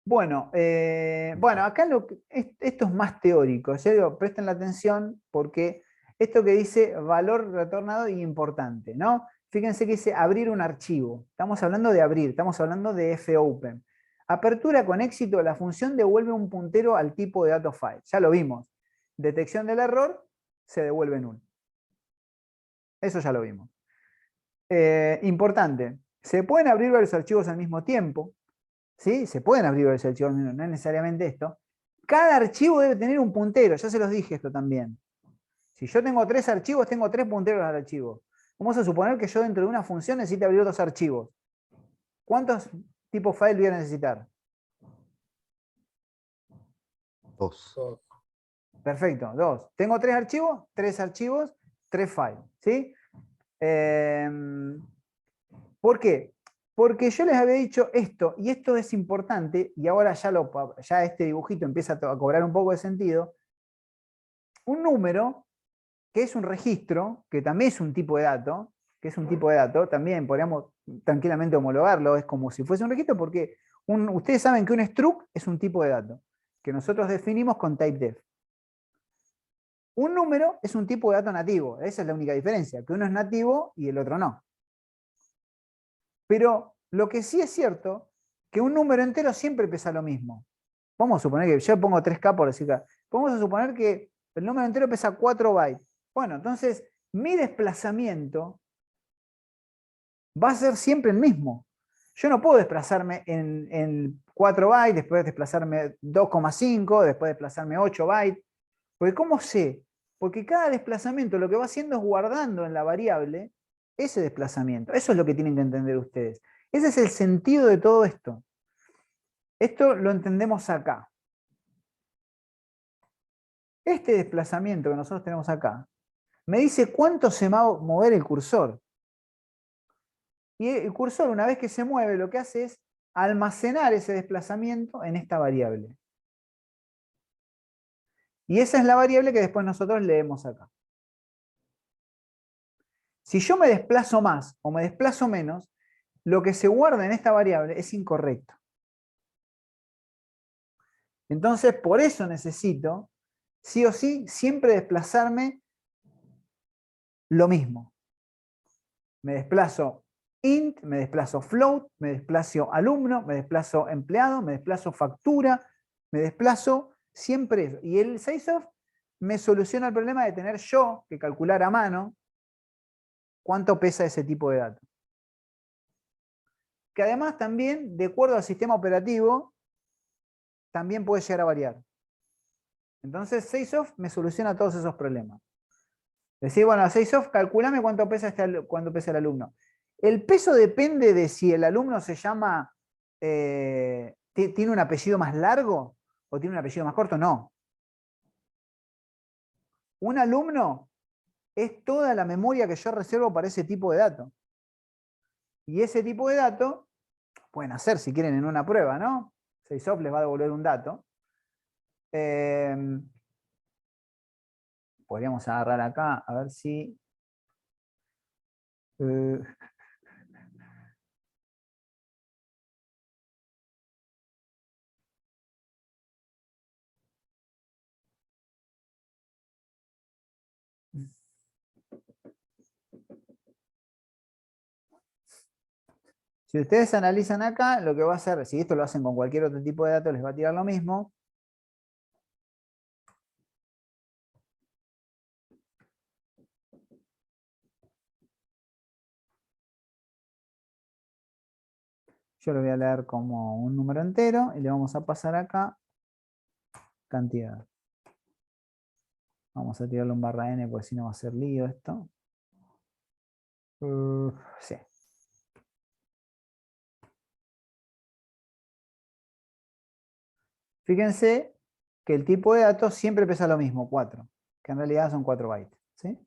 Speaker 1: Bueno, acá esto es más teórico. En serio, presten la atención porque esto que dice valor retornado y importante, ¿no? Fíjense que dice abrir un archivo. Estamos hablando de abrir, estamos hablando de fopen. Apertura con éxito, la función devuelve un puntero al tipo de dato file. Ya lo vimos. Detección del error, se devuelve null. Eso ya lo vimos. Importante, se pueden abrir varios archivos al mismo tiempo. ¿Sí? Se pueden abrir varios archivos al mismo tiempo, no es necesariamente esto. Cada archivo debe tener un puntero, ya se los dije esto también. Si yo tengo 3 archivos, tengo 3 punteros al archivo. Vamos a suponer que yo dentro de una función necesite abrir 2 archivos. ¿Cuántos tipos file voy a necesitar?
Speaker 7: 2.
Speaker 1: Perfecto, 2. Tengo 3 archivos, 3 files. ¿Sí? ¿Por qué? Porque yo les había dicho esto, y esto es importante, y ahora ya este dibujito empieza a cobrar un poco de sentido. un número, que es un registro, que también es un tipo de dato, también podríamos tranquilamente homologarlo, es como si fuese un registro, porque ustedes saben que un struct es un tipo de dato, que nosotros definimos con typedef. Un número es un tipo de dato nativo, esa es la única diferencia, que uno es nativo y el otro no. Pero lo que sí es cierto, que un número entero siempre pesa lo mismo. Vamos a suponer que yo pongo 3K por decir acá. Vamos a suponer que el número entero pesa 4 bytes. Bueno, entonces mi desplazamiento va a ser siempre el mismo. Yo no puedo desplazarme en 4 bytes, después desplazarme 2,5, después desplazarme 8 bytes. Porque ¿cómo sé? Porque cada desplazamiento lo que va haciendo es guardando en la variable ese desplazamiento. Eso es lo que tienen que entender ustedes. Ese es el sentido de todo esto. Esto lo entendemos acá. Este desplazamiento que nosotros tenemos acá me dice cuánto se va a mover el cursor. Y el cursor, una vez que se mueve, lo que hace es almacenar ese desplazamiento en esta variable. Y esa es la variable que después nosotros leemos acá. Si yo me desplazo más o me desplazo menos, lo que se guarda en esta variable es incorrecto. Entonces, por eso necesito, sí o sí, siempre desplazarme lo mismo. Me desplazo int, me desplazo float, me desplazo alumno, me desplazo empleado, me desplazo factura, me desplazo siempre eso. Y el sizeof me soluciona el problema de tener yo que calcular a mano cuánto pesa ese tipo de datos. Que además también, de acuerdo al sistema operativo, también puede llegar a variar. Entonces, sizeof me soluciona todos esos problemas. Decir, bueno, sizeof, calculame cuánto pesa el alumno. El peso depende de si el alumno se llama, tiene un apellido más largo o tiene un apellido más corto. No. Un alumno es toda la memoria que yo reservo para ese tipo de dato. Y ese tipo de dato, pueden hacer si quieren en una prueba, ¿no? sizeof les va a devolver un dato. Podríamos agarrar acá, a ver si... Si ustedes analizan acá, lo que va a hacer, si esto lo hacen con cualquier otro tipo de datos, les va a tirar lo mismo. Yo lo voy a leer como un número entero y le vamos a pasar acá cantidad. Vamos a tirarle un /n porque si no va a ser lío esto. Sí. Fíjense que el tipo de datos siempre pesa lo mismo, 4, que en realidad son 4 bytes. ¿Sí?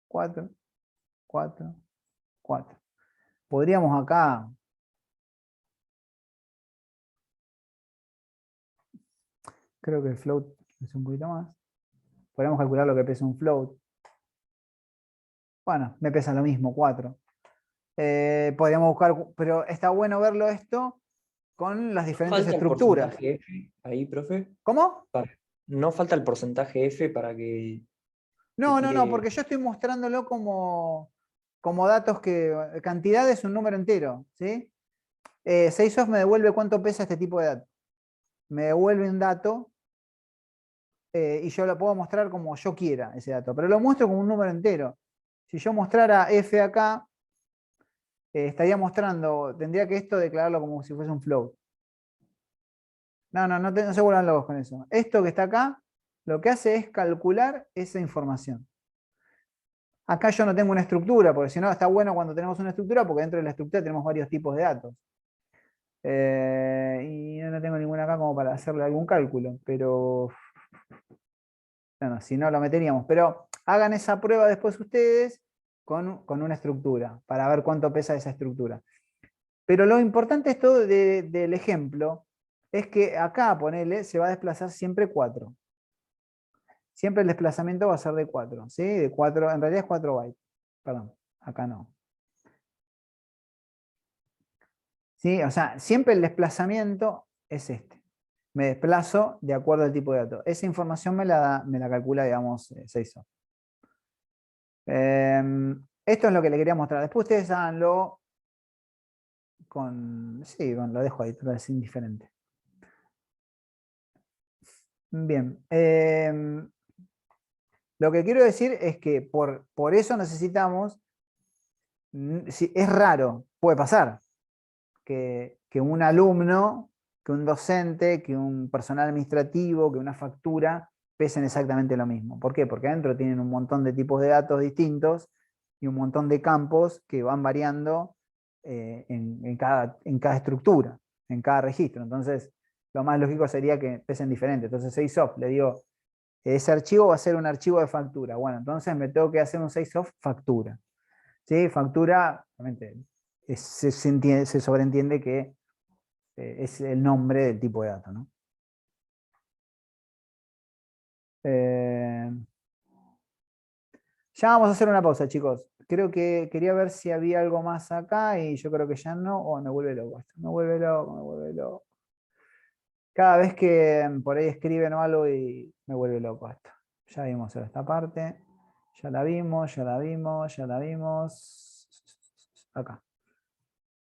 Speaker 1: 4, 4, 4. Podríamos acá... Creo que el float es un poquito más. Podríamos calcular lo que pesa un float. Bueno, me pesa lo mismo, 4. Podríamos buscar, pero está bueno verlo esto con las diferentes estructuras.
Speaker 6: ¿Falta el porcentaje F ahí, profe?
Speaker 1: ¿Cómo?
Speaker 6: ¿No falta el porcentaje F para que...
Speaker 1: No, porque yo estoy mostrándolo como datos que... Cantidad es un número entero, ¿sí? sizeof me devuelve cuánto pesa este tipo de datos. Me devuelve un dato y yo lo puedo mostrar como yo quiera, ese dato. Pero lo muestro como un número entero. Si yo mostrara F acá, estaría mostrando, tendría que esto declararlo como si fuese un float. No se vuelvan locos con eso. Esto que está acá, lo que hace es calcular esa información. Acá yo no tengo una estructura, porque si no está bueno cuando tenemos una estructura, porque dentro de la estructura tenemos varios tipos de datos. Y no tengo ninguna acá como para hacerle algún cálculo, pero... Bueno, si no lo meteríamos. Pero hagan esa prueba después ustedes con una estructura, para ver cuánto pesa esa estructura. Pero lo importante esto del ejemplo es que acá, ponele, se va a desplazar siempre 4. siempre el desplazamiento va a ser de 4, ¿sí? De 4, en realidad es 4 bytes. Perdón, acá no. ¿Sí? O sea, siempre el desplazamiento es este. Me desplazo de acuerdo al tipo de dato. Esa información me la calcula, digamos, 6O. Esto es lo que le quería mostrar. Después ustedes háganlo con... Sí, bueno, lo dejo ahí, pero es indiferente. Bien. Lo que quiero decir es que por eso necesitamos... Es raro, puede pasar, que un alumno, que un docente, que un personal administrativo, que una factura pesen exactamente lo mismo. ¿Por qué? Porque adentro tienen un montón de tipos de datos distintos y un montón de campos que van variando en cada estructura, en cada registro. Entonces, lo más lógico sería que pesen diferente. Entonces, 6OFF, le digo, ese archivo va a ser un archivo de factura. Bueno, entonces me tengo que hacer un 6OFF factura. ¿Sí? Factura, obviamente, se sobreentiende que es el nombre del tipo de dato, ¿no? Ya vamos a hacer una pausa, chicos. Creo que quería ver si había algo más acá y yo creo que ya no. Oh, me vuelve loco esto. Me vuelve loco, me vuelve loco. Cada vez que por ahí escriben o algo y me vuelve loco esto. Ya vimos esta parte. Ya la vimos, ya la vimos, ya la vimos. Acá.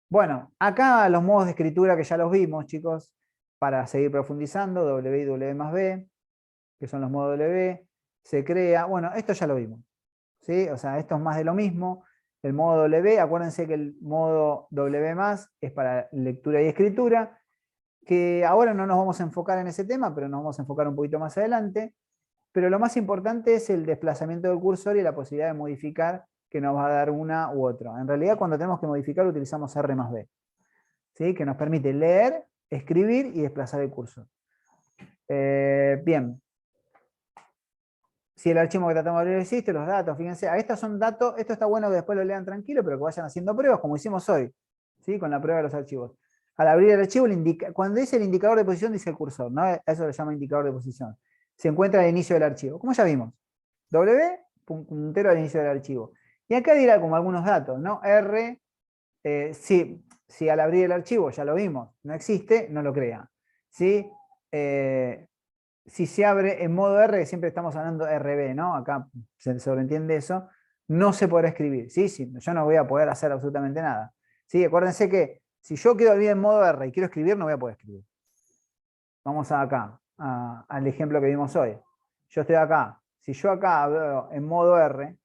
Speaker 1: Bueno, acá los modos de escritura que ya los vimos, chicos, para seguir profundizando, W y W más B, que son los modos W, se crea, bueno, esto ya lo vimos, ¿sí? O sea, esto es más de lo mismo. El modo W, acuérdense que el modo W más es para lectura y escritura, que ahora no nos vamos a enfocar en ese tema, pero nos vamos a enfocar un poquito más adelante. Pero lo más importante es el desplazamiento del cursor y la posibilidad de modificar, que nos va a dar una u otra. En realidad, cuando tenemos que modificar, utilizamos R más B, ¿sí? Que nos permite leer, escribir y desplazar el cursor. Bien. Si el archivo que tratamos de leer existe, los datos, fíjense, estos son datos, esto está bueno que después lo lean tranquilo, pero que vayan haciendo pruebas, como hicimos hoy, ¿sí? Con la prueba de los archivos. Al abrir el archivo, cuando dice el indicador de posición, dice el cursor, ¿no? A eso le llama indicador de posición. Se encuentra al inicio del archivo, como ya vimos. W, puntero al inicio del archivo. Y acá dirá como algunos datos, ¿no? R, si al abrir el archivo, ya lo vimos, no existe, no lo crea. ¿Sí? Si se abre en modo R, siempre estamos hablando RB, ¿no? Acá se sobreentiende eso, no se podrá escribir, ¿sí? Yo no voy a poder hacer absolutamente nada. ¿Sí? Acuérdense que si yo quedo bien en modo R y quiero escribir, no voy a poder escribir. Vamos acá, al ejemplo que vimos hoy. Yo estoy acá. Si yo acá veo en modo R,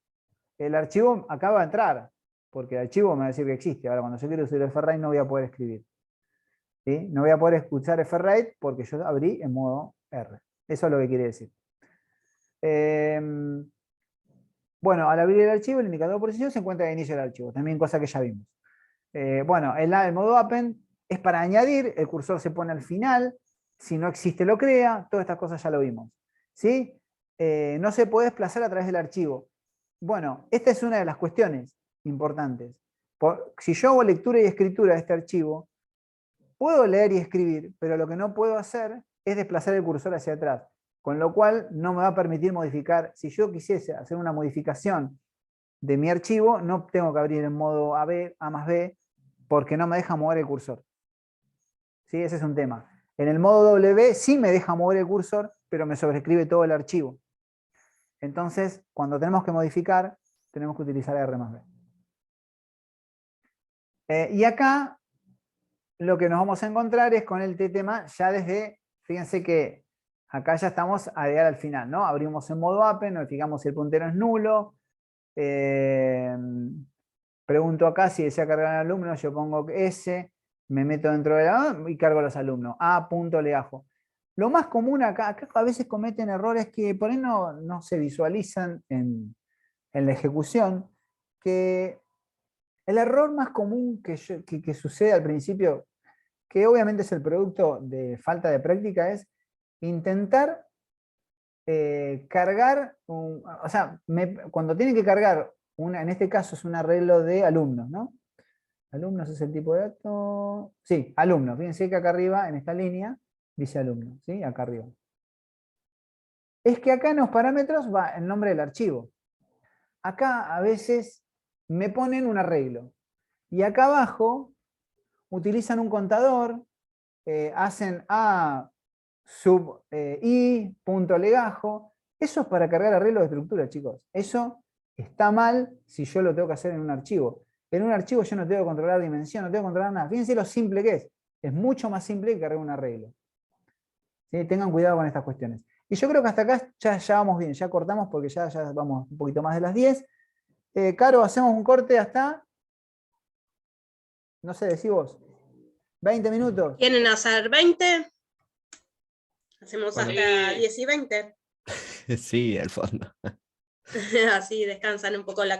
Speaker 1: el archivo acá va a entrar, porque el archivo me va a decir que existe. Ahora, cuando yo quiero usar el FWrite, no voy a poder escribir. ¿Sí? No voy a poder escuchar FWrite porque yo abrí en modo R. Eso es lo que quiere decir. Bueno, al abrir el archivo, el indicador de posición se encuentra al inicio del archivo. También cosa que ya vimos. Bueno, el modo append es para añadir, el cursor se pone al final, si no existe lo crea, todas estas cosas ya lo vimos. ¿Sí? No se puede desplazar a través del archivo. Bueno, esta es una de las cuestiones importantes. Si yo hago lectura y escritura de este archivo, puedo leer y escribir, pero lo que no puedo hacer es desplazar el cursor hacia atrás, con lo cual no me va a permitir modificar. Si yo quisiese hacer una modificación de mi archivo, no tengo que abrir en modo A más B, porque no me deja mover el cursor. ¿Sí? Ese es un tema. En el modo W sí me deja mover el cursor, pero me sobrescribe todo el archivo. Entonces, cuando tenemos que modificar, tenemos que utilizar R más B. Y acá lo que nos vamos a encontrar es con el tema ya desde, fíjense que acá ya estamos a llegar al final, ¿no? Abrimos en modo append, nos fijamos si el puntero es nulo. Pregunto acá si desea cargar al alumno, yo pongo S, me meto dentro de la y cargo a los alumnos. A punto leajo. Lo más común acá a veces cometen errores que por ahí no se visualizan en la ejecución, que el error más común que sucede al principio, que obviamente es el producto de falta de práctica, es intentar cargar, o sea, cuando tienen que cargar, en este caso es un arreglo de alumnos, ¿no? Alumnos es el tipo de dato. Sí, alumnos. Fíjense que acá arriba, en esta línea, dice alumno, ¿sí? Acá arriba. es que acá en los parámetros va el nombre del archivo. Acá a veces me ponen un arreglo. Y acá abajo utilizan un contador, hacen A sub I punto legajo. Eso es para cargar arreglo de estructura, chicos. Eso está mal si yo lo tengo que hacer en un archivo. En un archivo yo no tengo que controlar dimensión, no tengo que controlar nada. Fíjense lo simple que es. Es mucho más simple que cargar un arreglo. ¿Sí? Tengan cuidado con estas cuestiones. Y yo creo que hasta acá ya vamos bien, ya cortamos porque ya vamos un poquito más de las 10. Caro, hacemos un corte hasta, no sé, decí vos, 20 minutos.
Speaker 10: ¿Quieren hacer 20? Hacemos
Speaker 4: Bueno.
Speaker 10: hasta 10 y 20.
Speaker 3: Sí, al fondo.
Speaker 10: Así descansan un poco la cabeza.